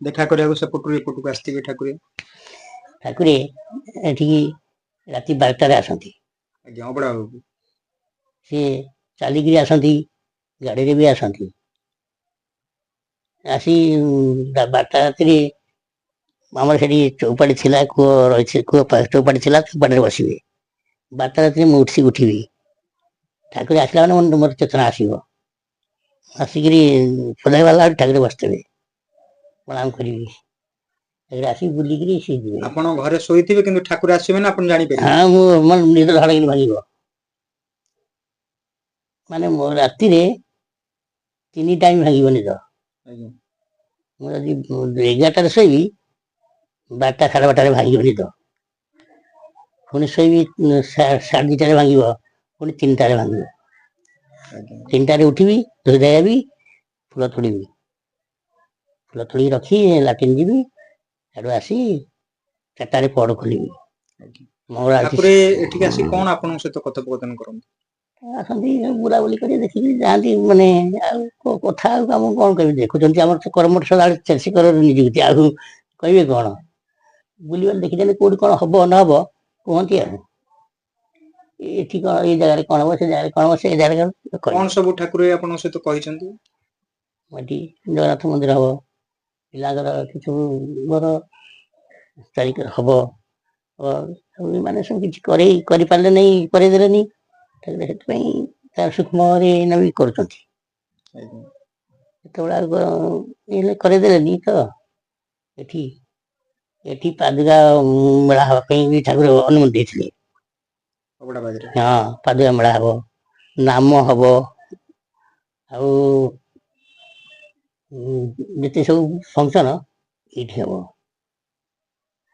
ଦେଖା କରିବାକୁ ସେପଟରୁ ଏପଟକୁ ଆସିଥିବେ ଠାକୁରେ। ଠାକୁରେ ଏଠିକି ରାତି 12ଟାରେ ଆସନ୍ତି। ଆଜ୍ଞା, ଅବଢା ବେଳକୁ। ସିଏ ଚାଲିକିରି ଆସନ୍ତି, ଗାଡିରେ ବି ଆସନ୍ତି। ଆସି 12ଟା ରାତିରେ ଆମର ସେଠି ଚୌପାଟି ଥିଲା, କୂଅ ରହିଛି, ଚୌପାଟି ଥିଲା, ଚୌପାଟିରେ ବସିବେ। 12ଟା ରାତିରେ ମୁଁ ଉଠିବି, ଠାକୁର ଆସିଲା ମାନେ ମୋର ଚେତନା ଆସିବ। ଆସିକିରି ସଦାଇ ବାଲା ଠାକୁରେ ବସିଥିବେ, ପ୍ରଣାମ କରିବି। ଆସିକି ବୁଲିକିରି ସେ ଯିବେ। ଆପଣ ଘରେ ଶୋଇଥିବେ କିନ୍ତୁ ଠାକୁର ଆସିବେ ନା ଆପଣ ଜାଣିପାରିବେ? ହଁ, ମୋ ନିଦ ଧଡ଼କିନି ଭାଙ୍ଗିବ। ମାନେ ମୋ ରାତିରେ 3 ଟାଇମ ଭାଙ୍ଗିବ ନିଦ। ଆଜ୍ଞା। ମୁଁ ଯଦି 11ଟାରେ ଶୋଇବି, 12ଟା ସାଢେ 12ଟାରେ ଭାଙ୍ଗିବ ନିଦ। ପୁଣି ଶୋଇବି 2:30ଟାରେ ଭାଙ୍ଗିବ, ପୁଣି 3ଟାରେ ଭାଙ୍ଗିବ। ଆଜ୍ଞା। 3ଟାରେ ଉଠିବି, ଧୋଇଧାଇ ହେବି, ଫୁଲ ତୋଳିବି। ଫୁଲ ତୋଳିକି ରଖି ଲାଟିନ୍ ଯିବି, ସେଠୁ ଆସି 4ଟାରେ ପହଡ଼ ଖୋଲିବି। ଠାକୁରେ ଏଠିକି ଆସି କଣ ଆପଣଙ୍କ ସହିତ କଥୋପକଥନ କରନ୍ତି? ଆସନ୍ତି, ବୁଲାବୁଲି କରି ଦେଖିକି ଯାଆନ୍ତି। ମାନେ ଆଉ କଥା ଆଉ ଆମକୁ କଣ କହିବି, ଦେଖୁଛନ୍ତି ଆମର କର୍ମଠ ସଦାବେଳେ ସେ କରରେ ନିଯୁକ୍ତି, ଆଉ କହିବେ କଣ? ବୁଲିବାଲି ଦେଖିଦେଲେ କୋଉଠି କଣ ହବ ନହବ କୁହନ୍ତି ଆଉ। ଏଠି କଣ, ଏଇ ଜାଗାରେ କଣ ହବ, ସେ ଜାଗାରେ କଣ ହବ, ସେ ଜାଗାରେ କଣ ସବୁ ଠାକୁର ଆପଣଙ୍କ ସହିତ କହିଛନ୍ତି? ଏଠି ଜଗନ୍ନାଥ ମନ୍ଦିର ହବ, ପିଲାଙ୍କର କିଛି ଘର ହବ। ମାନେ ସବୁ କିଛି କରିପାରିଲେ ନେଇ କରେଇଦେଲେନି, ସେଥିପାଇଁ ତାର ସୂକ୍ଷ୍ମରେ ବି କରୁଛନ୍ତି। ଯେତେବେଳେ କରେଇଦେଲେନି ତ ଏଠି ପାଦୁକା ମେଳା ହବା ପାଇଁ ବି ଠାକୁର ଅନୁମତି ଦେଇଥିଲେ। ହଁ, ପାଦୁକା ମେଳା ହବ, ନାମ ହବ, ଆଉ ଯେତେ ସବୁ ଫଙ୍କସନ ଏଇଠି ହବ।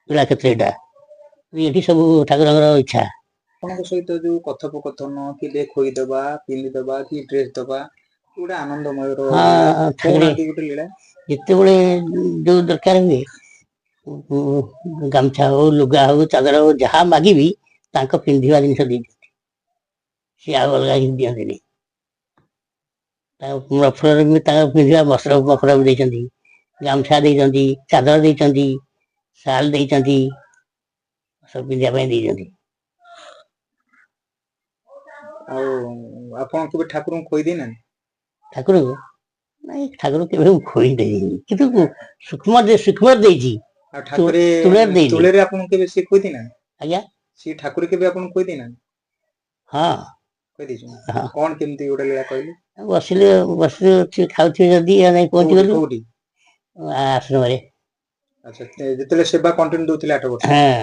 କଳାକ୍ଷେତ୍ର ଏଇଟା, ଏଠି ସବୁ ଠାକୁରଙ୍କର ଇଚ୍ଛା। ଆପଣଙ୍କ ସହିତ ଯୋଉ କଥୋପକଥନ, କି ଖୋଇଦବା, ପିନ୍ଧିଦବା, କି ଡ୍ରେସ ଦବା, ଗୋଟେ ଆନନ୍ଦମୟର ଲୀଳା, ହଁ, ଠାକୁରେ କହୁନାହାନ୍ତି ଗୋଟେ ଲୀଳା। ଯେତେବେଳେ ଯୋଉ ଦରକାର ହୁଏ, ଗାମୁଛା ହଉ, ଲୁଗା ହଉ, ଚାଦର ହଉ, ଯାହା ମାଗିବି ତାଙ୍କ ପିନ୍ଧିବା ଜିନିଷ ଦେଇଦିଅନ୍ତି। ସିଏ ଆଉ ଅଲଗା କିଛି ଦିଅନ୍ତିନି। ମଫଲର ବି ତାଙ୍କ ପିନ୍ଧିବା ମଫଲର ବି ଦେଇଛନ୍ତି, ଗାମୁଛା ଦେଇଛନ୍ତି, ଚାଦର ଦେଇଛନ୍ତି, ଶାଲ ଦେଇଛନ୍ତି, ସବୁ ପିନ୍ଧିବା ପାଇଁ ଦେଇଛନ୍ତି। ଆଉ ଆପଣ କେବେ ଠାକୁରଙ୍କୁ ଖୋଇ ଦେଇନାହାନ୍ତି? ଠାକୁରଙ୍କୁ ନାଇଁ, ଠାକୁର କେବେ ମୁଁ ଖୋଇ ଦେଇନି, କିନ୍ତୁ ସୂକ୍ଷ୍ମରେ ଦେଇଛି। ଆଉ ଠାକୁରେ ତୁଳାରେ ଦେଇନି। ତୁଳରେ ଆପଣଙ୍କୁ କେବେ ସିଏ ଖୋଇ ଦେଇନାହାନ୍ତି? ଆଜ୍ଞା, ସିଏ ଠାକୁର କେବେ ଆପଣଙ୍କୁ ଖୋଇ ଦେଇନାହାନ୍ତି? ହଁ। ଖୋଇ ଦେଇଛନ୍ତି। କଣ କେମିତି ଗୋଟେ ଲୀଳା କହିଲେ? ବସିଥିବେ ଖାଉଥିବେ, ଯଦି ନାଇଁ କୋଉଠି ପହଞ୍ଚିଗଲୁ କୋଉଠି? ଆଶ୍ରମରେ। ଆଚ୍ଛା, ଯେତେବେଳେ ସେବା କଣ୍ଟିନ୍ୟୁ ଦଉଥିଲେ 8 ବର୍ଷ, ହଁ,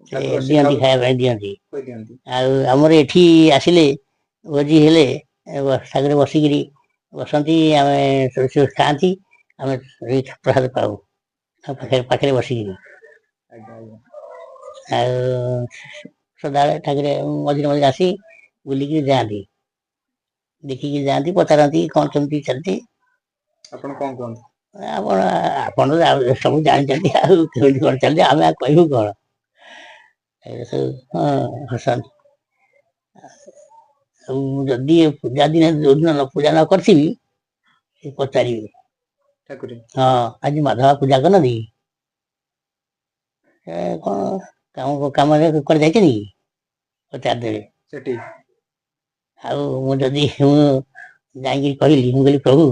ସେ ଠାକୁର ଆସି ଦିଅନ୍ତି, ଖାଇବା ପାଇଁ ଦିଅନ୍ତି। ଖୋଇ ଦିଅନ୍ତି। ଆଉ ଆମର ଏଠି ଆସିଲେ, ଭୋଜି ହେଲେ, ସାଙ୍ଗରେ ବସିକିରି ବସନ୍ତି, ଆମେ ସବୁ ଖାଆନ୍ତି, ଆମେ ପ୍ରସାଦ ପାଉ ପାଖରେ ବସିକିରି। ଆଜ୍ଞା, ଆଜ୍ଞା। ଆଉ ସଦାବେଳେ ଠାକୁରେ ମଝିରେ ମଝିରେ ଆସି ବୁଲିକି ଯାଆନ୍ତି, ଦେଖିକି ଯାଆନ୍ତି, ପଚାରନ୍ତି କଣ କେମିତି ଚାଲିଛି। ଆପଣ କଣ କୁହନ୍ତୁ? ଆପଣ ସବୁ ଜାଣିଛନ୍ତି, ଆଉ କେମିତି କଣ ଚାଲିଛି, ଆମେ ଆଉ କହିବୁ କଣ? ହସନ୍ତି। ଆଉ ଯଦି ପୂଜା ଦିନେ ଯୋଉଦିନ ପୂଜା ନ କରିଥିବି, ସେ ପଚାରିବେ, ଠାକୁରେ ହଁ, ଆଜି ମାଧବ ପୂଜା କରିନାହାନ୍ତି କି? କଣ କାମରେ କୁଆଡେ ଯାଇଛନ୍ତି କି? ପଚାରିଦେବେ ସେଠି। ଆଉ ମୁଁ ଯଦି ଯାଇକି କହିଲି, ମୁଁ କହିଲି ପ୍ରଭୁ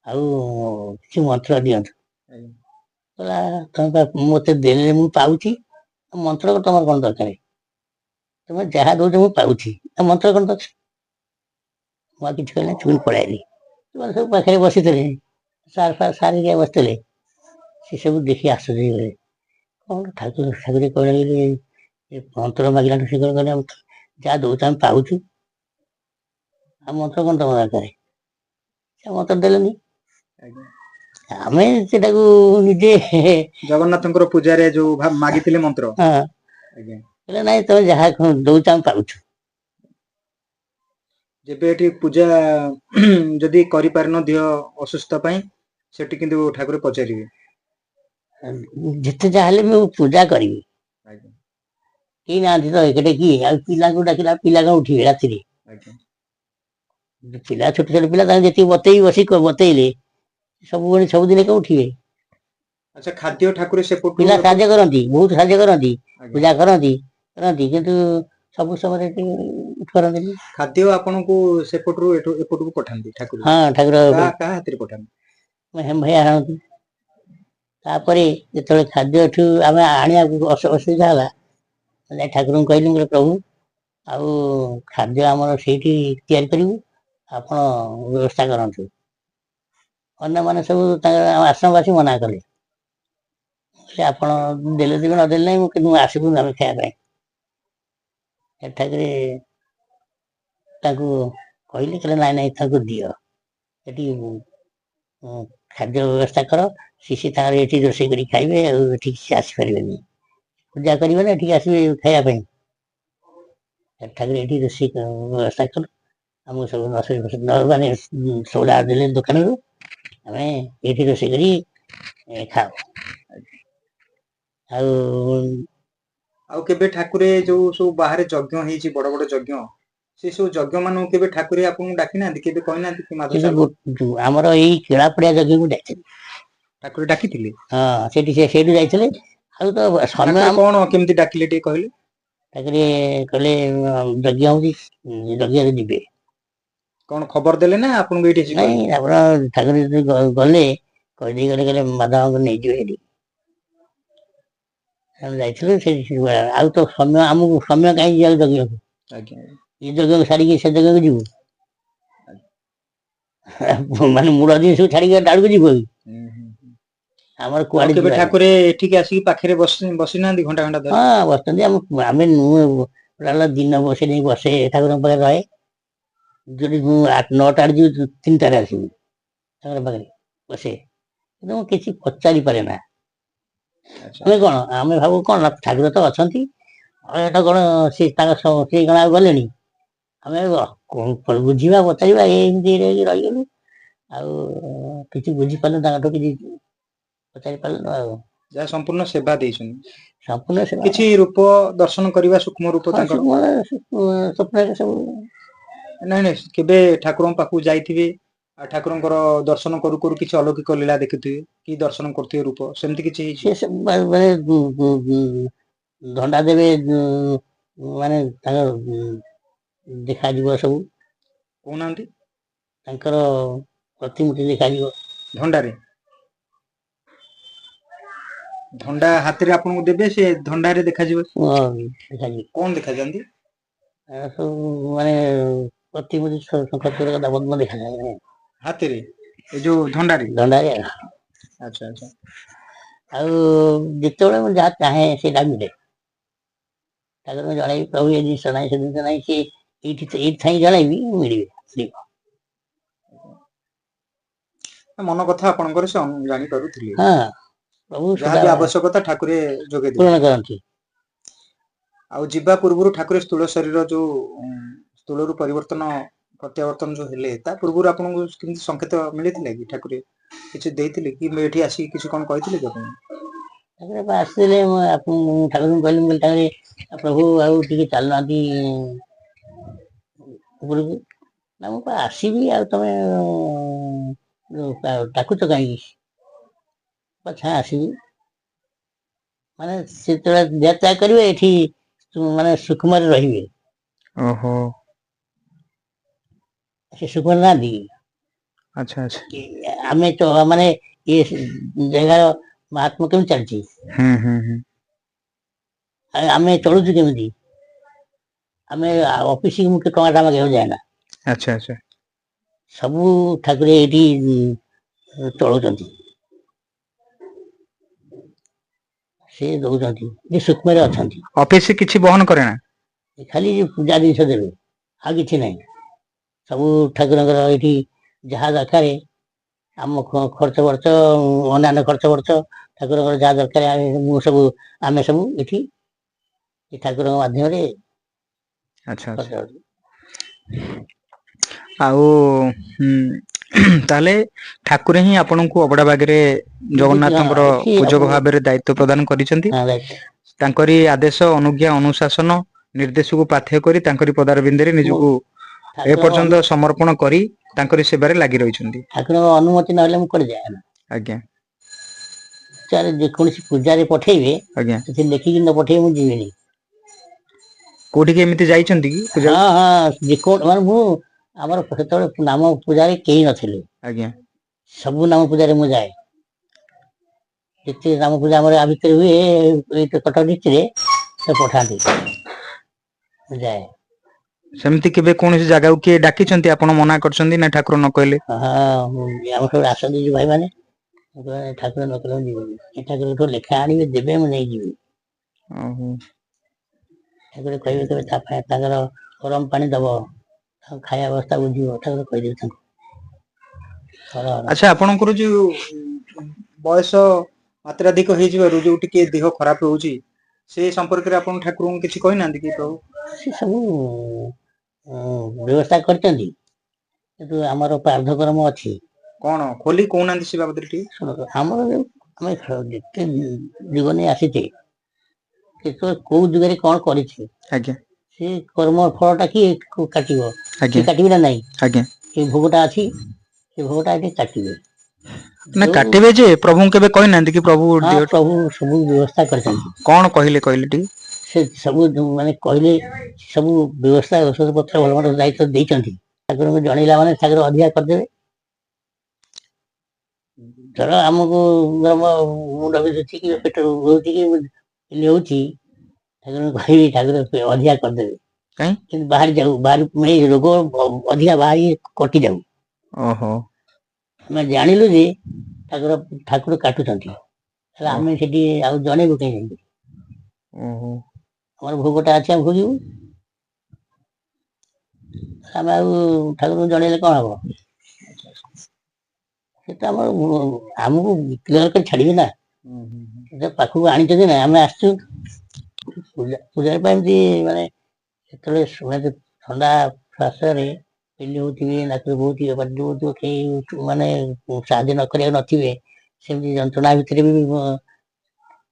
ଆଉ କିଛି ମନ୍ତ୍ର ଦିଅନ୍ତୁ। କହିଲା, ମତେ ଦେଲେ ମୁଁ ପାଉଛି, ମନ୍ତ୍ର ତମର କଣ ଦରକାର? ତମେ ଯାହା ଦଉଛ ମୁଁ ପାଉଛି, ଆଉ ମନ୍ତ୍ର କଣ ଦରକାର? ମୁଁ ଆଉ କିଛି କହିଲି, ଚୁପ୍ ପଳେଇ ଆଇଲି। ସବୁ ପାଖରେ ବସିଥିଲେ, ସାର୍ ହେରିକା ବସିଥିଲେ, ସେ ସବୁ ଦେଖି ଆଶ୍ଚର୍ଯ୍ୟ ହେଇଗଲେ। କଣ ଠାକୁରେ କହିଲେ, ମନ୍ତ୍ର ମାଗିଲାଠୁ ସେ କହିଲେ, ଯାହା ଦଉଛ ଆମେ ପାଉଛୁ, ଆଉ ମନ୍ତ୍ର କଣ ତମ ଦରକାର? ସେ ମନ୍ତ୍ର ଦେଲେନି। ଆମେ ସେଟାକୁ ନିଜେ ଜଗନ୍ନାଥଙ୍କର ପୂଜାରେ ଯୋଉ ମାଗିଥିଲେ ମନ୍ତ୍ର। କହିଲେ ନାଇଁ, ତମେ ଯାହା ଦଉଛ ଆମେ ପାଉଛୁ। ଯେବେ ଏଠି ପୂଜା ଯଦି କରିପାରିନ ଦିହ ଅସୁସ୍ଥ ପାଇଁ ସେଠି କିନ୍ତୁ ଠାକୁର ପଚାରିବେ। ଯେତେ ଯାହା ହେଲେ ବି ମୁଁ ପୂଜା କରିବି। ଆଜ୍ଞା କେହି ନାହାନ୍ତି ତ ଏକଟେ କିଏ ଆଉ ପିଲାଙ୍କୁ ଡାକିଲା ପିଲା କଣ ଉଠିବେ ରାତିରେ? ଆଜ୍ଞା ପିଲା ଛୋଟ ଛୋଟ ପିଲା ତାଙ୍କୁ ଯେତିକି ବତେଇ ବସିକି ବତେଇଲେ ସବୁଦିନେ କଣ ଉଠିବେ? ଆଚ୍ଛା ଖାଦ୍ୟ ଠାକୁର ସେପଟୁ ପିଲା ସାହାଯ୍ୟ କରନ୍ତି, ବହୁତ ସାହାଯ୍ୟ କରନ୍ତି, ଆଜ୍ଞା ପୂଜା କରନ୍ତି କିନ୍ତୁ ସବୁ ସମୟରେ କରନ୍ତିନି। ଖାଦ୍ୟ ଆପଣଙ୍କୁ ସେପଟରୁ ଏପଟକୁ ପଠାନ୍ତି ଠାକୁର? ହଁ ଠାକୁର କାହା ହାତରେ ପଠାନ୍ତି? ଭାଇ ଆଣନ୍ତି। ତାପରେ ଯେତେବେଳେ ଖାଦ୍ୟ ଏଠୁ ଆମେ ଆଣିବାକୁ ଅସୁବିଧା ହେଲା, ଯାଇ ଠାକୁରଙ୍କୁ କହିଲି ମୁଁ କହିଲି ପ୍ରଭୁ ଆଉ ଖାଦ୍ୟ ଆମର ସେଇଠି ତିଆରି କରିବୁ, ଆପଣ ବ୍ୟବସ୍ଥା କରନ୍ତୁ। ଅନ୍ୟମାନେ ସବୁ ତାଙ୍କର ଆଶ୍ରମବାସୀ ମନା କଲେ। ସେ ଆପଣ ଦେଲେ ଦେବେ ନଦେଲେ ନାହିଁ, କିନ୍ତୁ ଆସିବୁ ଆମେ ଖାଇବା ପାଇଁ। ଏଠାକରେ ତାଙ୍କୁ କହିଲେ, କହିଲେ ନାଇଁ ନାଇଁ ତାଙ୍କୁ ଦିଅ। ସେଠି ଖାଦ୍ୟ ବ୍ୟବସ୍ଥା କର, ଶିଶି ତାଙ୍କର ଏଠି ରୋଷେଇ କରି ଖାଇବେ, ଆଉ ଏଠିକି ସେ ଆସିପାରିବେନି। ପୂଜା କରିବେ ନା ଏଠିକି ଆସିବେ ଖାଇବା ପାଇଁ। ଏଠାକରେ ଏଠି ରୋଷେଇ ବ୍ୟବସ୍ଥା କଲୁ। ଆମକୁ ସବୁ ମାନେ ସଉଦା ଦେଲେ ଦୋକାନରୁ, ଆମେ ଏଇଠି ରୋଷେଇ କରି ଖାଉ। ଆଉ ଆଉ କେବେ ଠାକୁରେ ଯୋଉ ସବୁ ବାହାରେ ଯଜ୍ଞ ହେଇଛି, ବଡ ବଡ ଯଜ୍ଞ, ସେ ସବୁ ଯଜ୍ଞ ମାନଙ୍କୁ କେବେ ଠାକୁରେ ଆପଣଙ୍କୁ ଡାକି ନାହାନ୍ତି? କେବେ କହିନାହାନ୍ତି କି ମାଧବ ସାହେବ ଆମର ଏଇ କେଳାପଡିଆ ଯଜ୍ଞକୁ ଯାଇଥିଲି। ଠାକୁର ଡାକିଥିଲେ? ହଁ ସେଇଠୁ ଯାଇଥିଲେ। ଆଉ ତ ସମୟ ଠାକୁର କଣ କେମିତି ଡାକିଲେ ଟିକେ କହିଲେ? ତାପରେ କହିଲେ ଯଜ୍ଞ ହଉଛି, ଯଜ୍ଞରେ ଯିବେ। କଣ ଖବର ଦେଲେ ନା ଆପଣଙ୍କୁ ଏଇଠି ଆସି ନାଇଁ କହିଲେ? ଆପଣ ଠାକୁର ଯଦି ଗଲେ କହିଦେଇ କହିଲେ ମାଧବଙ୍କୁ ନେଇଯିବେ ଏଠି। ଆମେ ଯାଇଥିଲୁ ଆଉ ତ ଆମକୁ ସମୟ କାହିଁ ଯିବାକୁ ଯଜ୍ଞକୁ। ଆଜ୍ଞା ଏ ଯଜ୍ଞକୁ ଛାଡିକି ସେ ଯଜ୍ଞକୁ ଯିବୁ। ମାନେ ମୁଳ ଜିନିଷ ସବୁ ଛାଡିକି ଧାଡୁକୁ ଯିବୁ କି? ଆମର ଆଉ କୁଆଡେ କେବେ ଯିବାର ନାହିଁ। ଠାକୁରେ ଏଠିକି ଆସିକି ପାଖରେ ବସିନାହାନ୍ତି ଘଣ୍ଟା ଘଣ୍ଟା ଧରି? ହଁ ବସିଛନ୍ତି। ଆମେ ଦିନ ବସେ ଠାକୁରଙ୍କ ପାଖରେ ରହେ। ଯଦି ମୁଁ 9ଟାରେ ଯିବି 3ଟାରେ ଆସିବି ଠାକୁରଙ୍କ ପାଖରେ ବସେ। କିନ୍ତୁ ମୁଁ କିଛି ପଚାରି ପାରେ ନା। ଆଚ୍ଛା ଆମେ କଣ ଆମେ ଭାବୁ କଣ ଠାକୁର ତ ଅଛନ୍ତି, ଆଉ ଏଟା କଣ ସେ ତାଙ୍କ ସେ କଣ ଆଉ ଗଲେଣି? ଆମେ ବୁଝିବା ପଚାରିବା ଏମିତିରେ ରହିଗଲୁ। ଆଉ କିଛି ବୁଝିପାରିଲୁନୁ, ତାଙ୍କଠୁ କିଛି ପଚାରି ପାରିଲୁନୁ ଆଉ। ଯାହା ସମ୍ପୂର୍ଣ୍ଣ ସେବା ଦେଇଛନ୍ତି। ସମ୍ପୂର୍ଣ୍ଣ ସେବା କିଛି ରୂପ ଦର୍ଶନ କରିବା ସୂକ୍ଷ୍ମ ରୂପ ହଁ ତାଙ୍କର। ସ୍ୱପ୍ନରେ ସବୁ ନାଇଁ ନାଇଁ କେବେ ଠାକୁରଙ୍କ ପାଖକୁ ଯାଇଥିବେ, ଆଉ ଠାକୁରଙ୍କର ଦର୍ଶନ କରୁ କରୁ କିଛି ଅଲୌକିକ ଲୀଳା ଦେଖୁଥିବେ, କି ଦର୍ଶନ କରୁଥିବେ ରୂପ, ସେମିତି କିଛି ହେଇଛି? ସେ ମାନେ ଧଣ୍ଡା ଦେବେ, ମାନେ ତାଙ୍କ ଦେଖାଯିବ ସବୁ। କହୁନାହାନ୍ତି। ତାଙ୍କର ପ୍ରତିମୂର୍ତ୍ତି ଦେଖାଯିବ। ଧଣ୍ଡାରେ? ଧଣ୍ଡା ହାତରେ ଆପଣଙ୍କୁ ଦେବେ, ସେ ଧଣ୍ଡାରେ ଦେଖାଯିବ। ଦେଖାଯିବ। କଣ ଦେଖାଯାଆନ୍ତି? ସବୁ ମାନେ ପ୍ରତିମୂର୍ତ୍ତି ଶଙ୍ଖ ଚୂଡ ଗଦା ପଦ୍ମ ଦେଖାଯାଏ। ହାତରେ ଏ ଯୋଉ ଧଣ୍ଡାରେ? ଦଣ୍ଡାରେ ଆଚ୍ଛା ଆଚ୍ଛା। ଆଉ ଯେତେବେଳେ ମୁଁ ଯାହା ଚାହେଁ ସେଇଟା ମିଳେ। ଠାକୁରଙ୍କୁ ଜଣେଇବି ପ୍ରଭୁ ଏ ଜିନିଷ ନାହିଁ, ସେ ଜିନିଷ ନାହିଁ, କି ଏଇଠି ଥାଇ ଜଣେଇବି ମିଳିବ। ମନ କଥା ଆପଣଙ୍କର ସେ ଜାଣିପାରୁଥିଲେ। ହଁ ପ୍ରଭୁ ସେଟା ଯାହାବି ଆବଶ୍ୟକତା ଠାକୁରେ ଯୋଗେଇ ପୂରଣ ଦଉଥିଲେ। କରନ୍ତି। ଆଉ ଯିବା ପୂର୍ବରୁ ଠାକୁର ସ୍ଥୂଳ ଶରୀର ଯୋଉ ସ୍ଥୂଳରୁ ପରିବର୍ତ୍ତନ ପ୍ରତ୍ୟାବର୍ତ୍ତନ ଯୋଉ ହେଲେ, ତା ପୂର୍ବରୁ ଆପଣଙ୍କୁ କେମିତି ସଂକେତ ମିଳିଥିଲା କି? ଠାକୁରେ କିଛି ଦେଇଥିଲେ କି? ମୁଁ ଏଠି ଆସିକି କିଛି କଣ କହିଥିଲେ କି ଆପଣଙ୍କୁ? ଠାକୁର ଆସିଥିଲେ, ଠାକୁରଙ୍କୁ କହିଲି ମୁଁ କହିଲି ପ୍ରଭୁ ଆଉ ଟିକେ ଚାଲୁନାହାନ୍ତି ଉପରକୁ। ନା ମୁଁ ଆସିବି, ଆଉ ତମେ ଡାକୁଛ କାହିଁକି? ପଛେ ଆସିବି। ମାନେ ସେତେବେଳେ ଦେହ ତ୍ୟାଗ କରିବେ, ଏଠି ମାନେ ସୁଖମୟରେ ରହିବେ। ଓହୋ। ସେ ସୁଖରେ ନାହାନ୍ତି କି? ଆଚ୍ଛା ଆଚ୍ଛା। ଆମେ ତ ମାନେ ଇଏ ଜାଗାର ମାହାତ୍ମ କେମିତି ଚାଲିଛି? ହୁଁ ହୁଁ ହୁଁ। ଆଉ ଆମେ ଚଳୁଛୁ କେମିତି? ଆମେ ଅଫିସ ମୁଁ ଟଙ୍କା ମାଗିବାକୁ ଯାଏନା। ଆଚ୍ଛା ଆଚ୍ଛା। ସବୁ ଠାକୁରେ ଏଇଠି ଚଳୁଛନ୍ତି। ସେ ଦଉଛନ୍ତି, ଯେ ସୂକ୍ଷ୍ମରେ ଅଛନ୍ତି। ଅଫିସ କିଛି ବହନ କରେ ନା? ଖାଲି ପୂଜା ଜିନିଷ ଦେବେ, ଆଉ କିଛି ନାହିଁ। ସବୁ ଠାକୁରଙ୍କର ଏଇଠି ଯାହା ଦରକାର ଆମ ଖର୍ଚ୍ଚ ବର୍ଚ୍ଚ, ଅନ୍ୟାନ୍ୟ ଖର୍ଚ୍ଚ ବର୍ଚ୍ଚ, ଠାକୁରଙ୍କର ଯାହା ଦରକାର ଆମେ ସବୁ ଏଠି ଏ ଠାକୁରଙ୍କ ମାଧ୍ୟମରେ ଆଚ୍ଛା ଖର୍ଚ୍ଚ ଆଚ୍ଛା। ହଉଛି। ଆଉ ତାହେଲେ ଠାକୁର ହିଁ ଆପଣଙ୍କୁ ଅବଢା ବାଗରେ ଜଗନ୍ନାଥଙ୍କର ଏଠି ପୂଜକ ଭାବରେ ଦାୟିତ୍ୱ ପ୍ରଦାନ କରିଛନ୍ତି। ତାଙ୍କରି ଆଦେଶ ଅନୁଜ୍ଞା ଅନୁଶାସନ ନିର୍ଦ୍ଦେଶକୁ ପାଥେୟ କରି ତାଙ୍କରି ପଦାର ବିନ୍ଧରେ ମୁଁ ନିଜକୁ ଏପର୍ଯ୍ୟନ୍ତ ଠାକୁରଙ୍କ ସମର୍ପଣ କରି ତାଙ୍କରି ସେବାରେ ଲାଗି ରହିଛନ୍ତି। ଠାକୁରଙ୍କ ଅନୁମତି ନହେଲେ ମୁଁ କୁଆଡେ ଯାଏ ନା। ଆଜ୍ଞା ଯେକୌଣସି ପୂଜାରେ ପଠେଇବେ ଆଜ୍ଞା। ସେଠି ଲେଖିକି ନ ପଠେଇବେ ମୁଁ ଯିବିନି। କୋଉଠିକି ଏମିତି ଯାଇଛନ୍ତି କି ପୂଜା? ହଁ ମାନେ ମୁଁ ଆମର ସେତେବେଳେ ନାମ ପୂଜାରେ କେହି ନଥିଲେ। ଆଜ୍ଞା ସବୁ ନାମ ପୂଜାରେ ମୁଁ ଯାଏ। ଯେତେ ନାମ ପୂଜା ଆମର ଆ ଭିତରେ ହୁଏ କଟକ ଡିଷ୍ଟ୍ରିକ୍ଟରେ ସେ ପଠାନ୍ତି ମୁଁ ଯାଏ। ସେମିତି କେବେ କୌଣସି ଜାଗାକୁ କିଏ ଡାକିଛନ୍ତି ଆପଣ ମନା କରିଛନ୍ତି ନା ଠାକୁର ନ କହିଲେ? ହଁ ଆମର ସବୁ ଆସନ୍ତି ଯୋଉ ଭାଇ ମାନେ ଠାକୁର ନ କହିଲେ ମୁଁ ଯିବିନି। ଏ ଠାକୁରଙ୍କଠୁ ଲେଖା ଆଣିବେ ଦେବେ ମୁଁ ନେଇଯିବି। ଓହୋ ଠାକୁର କହିବେ ତାଙ୍କର ଗରମ ପାଣି ଦବ ତାଙ୍କ ଖାଇବା ବ୍ୟବସ୍ଥା ବୁଝିବ ଠାକୁର କହିଦେବେ ତାଙ୍କୁ। ଆଚ୍ଛା ଆପଣଙ୍କର ଯୋଉ ବୟସ ମାତ୍ରାଧିକ ହେଇଯିବାରୁ ଯୋଉ ଟିକେ ଦେହ ଖରାପ ରହୁଛି ସେ ସମ୍ପର୍କରେ ଆପଣ ଠାକୁରଙ୍କୁ କିଛି କହିନାହାନ୍ତି କି ପ୍ରଭୁ? ସେ ସବୁ ବ୍ୟବସ୍ଥା କରିଛନ୍ତି କିନ୍ତୁ ଆମର ପ୍ରାରବ୍ଧକର୍ମ ଅଛି। କଣ ଖୋଲି କହୁନାହାନ୍ତି ସେ ବାବଦରେ ଟିକେ? ଶୁଣନ୍ତୁ ଆମର ଯୋଉ ଆମେ ଯେତେ ଜୀବନ ନେଇ ଆସିଛେ କେତେବେଳେ କୋଉ ଯୁଗରେ କଣ କରିଛେ ଆଜ୍ଞା ସେ କର୍ମ ଫଳ ଟା କିଏ କାଟିବ? ଆଜ୍ଞା ସିଏ କାଟିବେ ନା ନାଇଁ? ଆଜ୍ଞା ସେ ଭୋଗଟା ଅଛି ସେ ଭୋଗଟା ଏଠି କାଟିବେ। ନା ଯୋଉ କାଟିବେ ଯେ ପ୍ରଭୁଙ୍କୁ କେବେ କହିନାହାନ୍ତି କି ପ୍ରଭୁ ହଁ ଦେହ ପ୍ରଭୁ ସବୁ ବ୍ୟବସ୍ଥା କରିଛନ୍ତି। କଣ କହିଲେ କହିଲେ ଟିକେ? ସେ ସବୁ ମାନେ କହିଲେ ସବୁ ବ୍ୟବସ୍ଥା ଔଷଧ ପତ୍ର ଭଲ ମନ୍ଦ ଦାୟିତ୍ୱ ଦେଇଛନ୍ତି। ଠାକୁରଙ୍କୁ ଜଣେଇଲା ମାନେ ଠାକୁର ଅଧିକା କରିଦେବେ। ଧର ଆମକୁ ମୁଣ୍ଡ ବିନ୍ଧୁଛି କି ପେଟ ହଉଛି କି ହଉଛି ଠାକୁରଙ୍କୁ କହିବି ଠାକୁର ଅଧିକା କରିଦେବେ। କାଇଁ? କିନ୍ତୁ ବାହାରି ଯାଉ ବାହାରି ରୋଗ ଅଧିକା ବାହାରି କଟିଯାଉ। ଓହୋ ଆମେ ଜାଣିଲୁ ଯେ ଠାକୁର କାଟୁଛନ୍ତି ହେଲେ ଓ ଆମେ ସେଠି ଆଉ ଜଣେଇବୁ କାହିଁ ଯାଇକି? ଓହୋ ଆମର ଭୋଗଟା ଅଛି ଆମେ ଭୋଗିବୁ। ଆମେ ଆଉ ଠାକୁରଙ୍କୁ ଜଣେଇଲେ କଣ ହବ? ସେଟା ଆମର ଆମକୁ କ୍ଲିୟର କରି ଛାଡିବେ ନା। ପାଖକୁ ଆଣିଛନ୍ତି ନା ଆମେ ଆସିଛୁ ପୂଜା ପାଇଁ ଏମିତି ମାନେ ଯେତେବେଳେ ଥଣ୍ଡା ଶ୍ୱାସରେ ହଉଥିବେ ନାକରେ ବହୁଥିବେ ପାଟିରେ ବହୁଥିବ କେହି ମାନେ ସାହାଯ୍ୟ ନ କରିବାକୁ ନଥିବେ ସେମିତି ଯନ୍ତ୍ରଣା ଭିତରେ ବି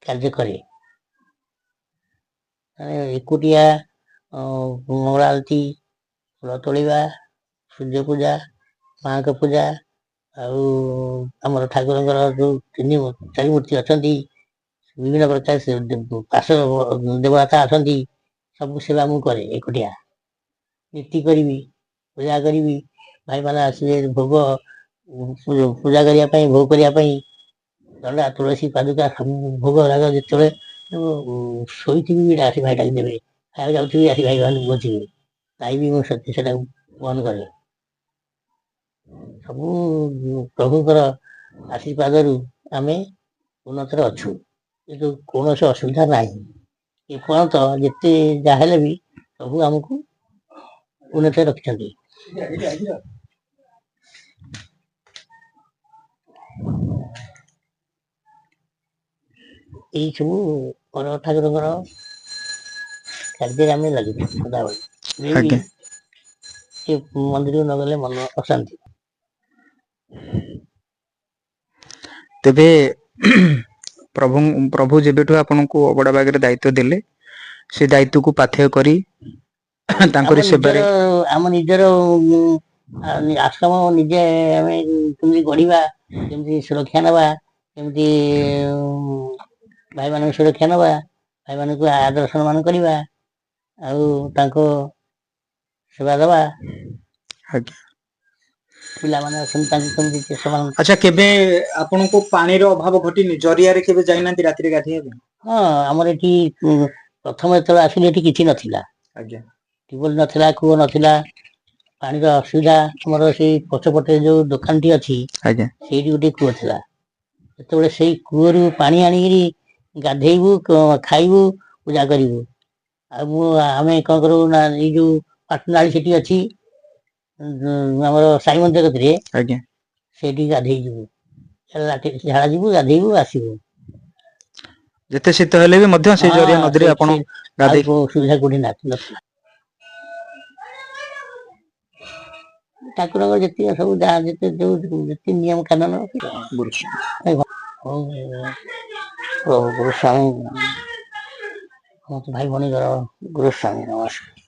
କାର୍ଯ୍ୟ କରେ। ଏକୁଟିଆ ମଙ୍ଗଳ ଆଳତି ଫୁଲ ତୋଳିବା ସୂର୍ଯ୍ୟ ପୂଜା ମାଙ୍କ ପୂଜା ଆଉ ଆମର ଠାକୁରଙ୍କର ଯୋଉ ଚାରି ମୂର୍ତ୍ତି ଅଛନ୍ତି ବିଭିନ୍ନ ପ୍ରକାର ପାର୍ଶ୍ୱ ଦେବତା ଅଛନ୍ତି ସବୁ ସେବା ମୁଁ କରେ ଏକୁଟିଆ। ନୀତି କରିବି ପୂଜା କରିବି ଭାଇମାନେ ଆସିବେ ଭୋଗ ପୂଜା କରିବା ପାଇଁ ଭୋଗ କରିବା ପାଇଁ ଝଣ୍ଡା ତୁଳସୀ ପାଦୁକା ଭୋଗ ରାଗ ଯେତେବେଳେ ଶୋଇଥିବି ଆସି ଭାଇ ଡାକି ଦେବେ ଖାଇବାକୁ ଯାଉଥିବି ଆସି ଭାଇ ମାନେ ବସିବେ। ପାଇବି ମୁଁ ସେଟାକୁ ବନ୍ଦ କରେ। ସବୁ ପ୍ରଭୁଙ୍କର ଆଶୀର୍ବାଦରୁ ଆମେ ଉନ୍ନତରେ ଅଛୁ କିନ୍ତୁ କୌଣସି ଅସୁବିଧା ନାହିଁ। ଏପର୍ଯ୍ୟନ୍ତ ଯେତେ ଯାହା ହେଲେ ବି ପ୍ରଭୁ ଆମକୁ ଉନ୍ନତିରେ ରଖିଛନ୍ତି। ଏଇ ସବୁ ପରମ ଠାକୁରଙ୍କର କାର୍ଯ୍ୟରେ ଆମେ ଲାଗିଛୁ ସଦାବେଳେ ବି ଆଜ୍ଞା ସେ ମନ୍ଦିରକୁ ନଗଲେ ମନ ଅଶାନ୍ତି। ତେବେ ପ୍ରଭୁ ଯେବେଠୁ ଆପଣଙ୍କୁ ଅବଡା ବାଗରେ ଦାୟିତ୍ୱ ଦେଲେ ସେ ଦାୟିତ୍ୱକୁ ପାଥେୟ କରି ତାଙ୍କରି ସେବାରେ ଆମ ନିଜର ଆଶ୍ରମ ନିଜେ ଆମେ କେମିତି ଗଢିବା କେମିତି ସୁରକ୍ଷା ନବା କେମିତି ଭାଇମାନଙ୍କୁ ସୁରକ୍ଷା ନବା ଭାଇମାନଙ୍କୁ ଆଦର ସମ୍ମାନ କରିବା ଆଉ ତାଙ୍କ ସେବା ଦବା ଆଜ୍ଞା ପିଲାମାନେ ଅଛନ୍ତି ତାଙ୍କୁ କେମିତି ସେମାନେ ଆଚ୍ଛା କେବେ ଆପଣଙ୍କୁ ପାଣିର ଅଭାବ ଘଟିନି ଜରିଆରେ କେବେ ଯାଇନାହାନ୍ତି ରାତିରେ ଗାଧୋଇବା ପାଇଁ? ହଁ ଆମର ଏଠି ପ୍ରଥମ ଯେତେବେଳେ ଆସିଲି ଏଠି କିଛି ନଥିଲା। ଆଜ୍ଞା ଟିବଲ ନଥିଲା କୂଅ ନଥିଲା ପାଣିର ଅସୁବିଧା ଆମର ସେଇ ପଛପଟେ ଯୋଉ ଦୋକାନଟି ଅଛି ଆଜ୍ଞା ସେଇଠି ଗୋଟେ କୂଅ ଥିଲା ଯେତେବେଳେ ସେଇ କୂଅରୁ ପାଣି ଆଣିକିରି ଗାଧେଇବୁ ଖାଇବୁ ପୂଜା କରିବୁ। ଆଉ ଆମେ କଣ କରୁ ନା ଏଇ ଯୋଉ ପାଟନାଳୀ ସେଠି ଅଛି ଆମର ସାଇ ମନ୍ଦିର କତିରେ ଆଜ୍ଞା ସେଇଠିକି ଗାଧେଇ ଯିବୁ ଝାଡା ଯିବୁ ଗାଧେଇବୁ ଆସିବୁ। ଯେତେ ଶୀତ ହେଲେ ବି ମଧ୍ୟ ସେଇ ଜରିଆ ହଁ ନଦୀରେ ଆପଣ ଗାଧେଇ ଆଉ ସୁବିଧା କୋଉଠି ନଥିଲା। ଠାକୁରଙ୍କ ଯେତିକି ସବୁ ଯାହା ଯେତେ ଯୋଉ ଯେତିକି ନିୟମ କାନୁନ ଗୁରୁସ୍ୱାମୀ ଭାଇ ଭଉଣୀଙ୍କର ଗୁରୁସ୍ୱାମୀ ନମସ୍କାର।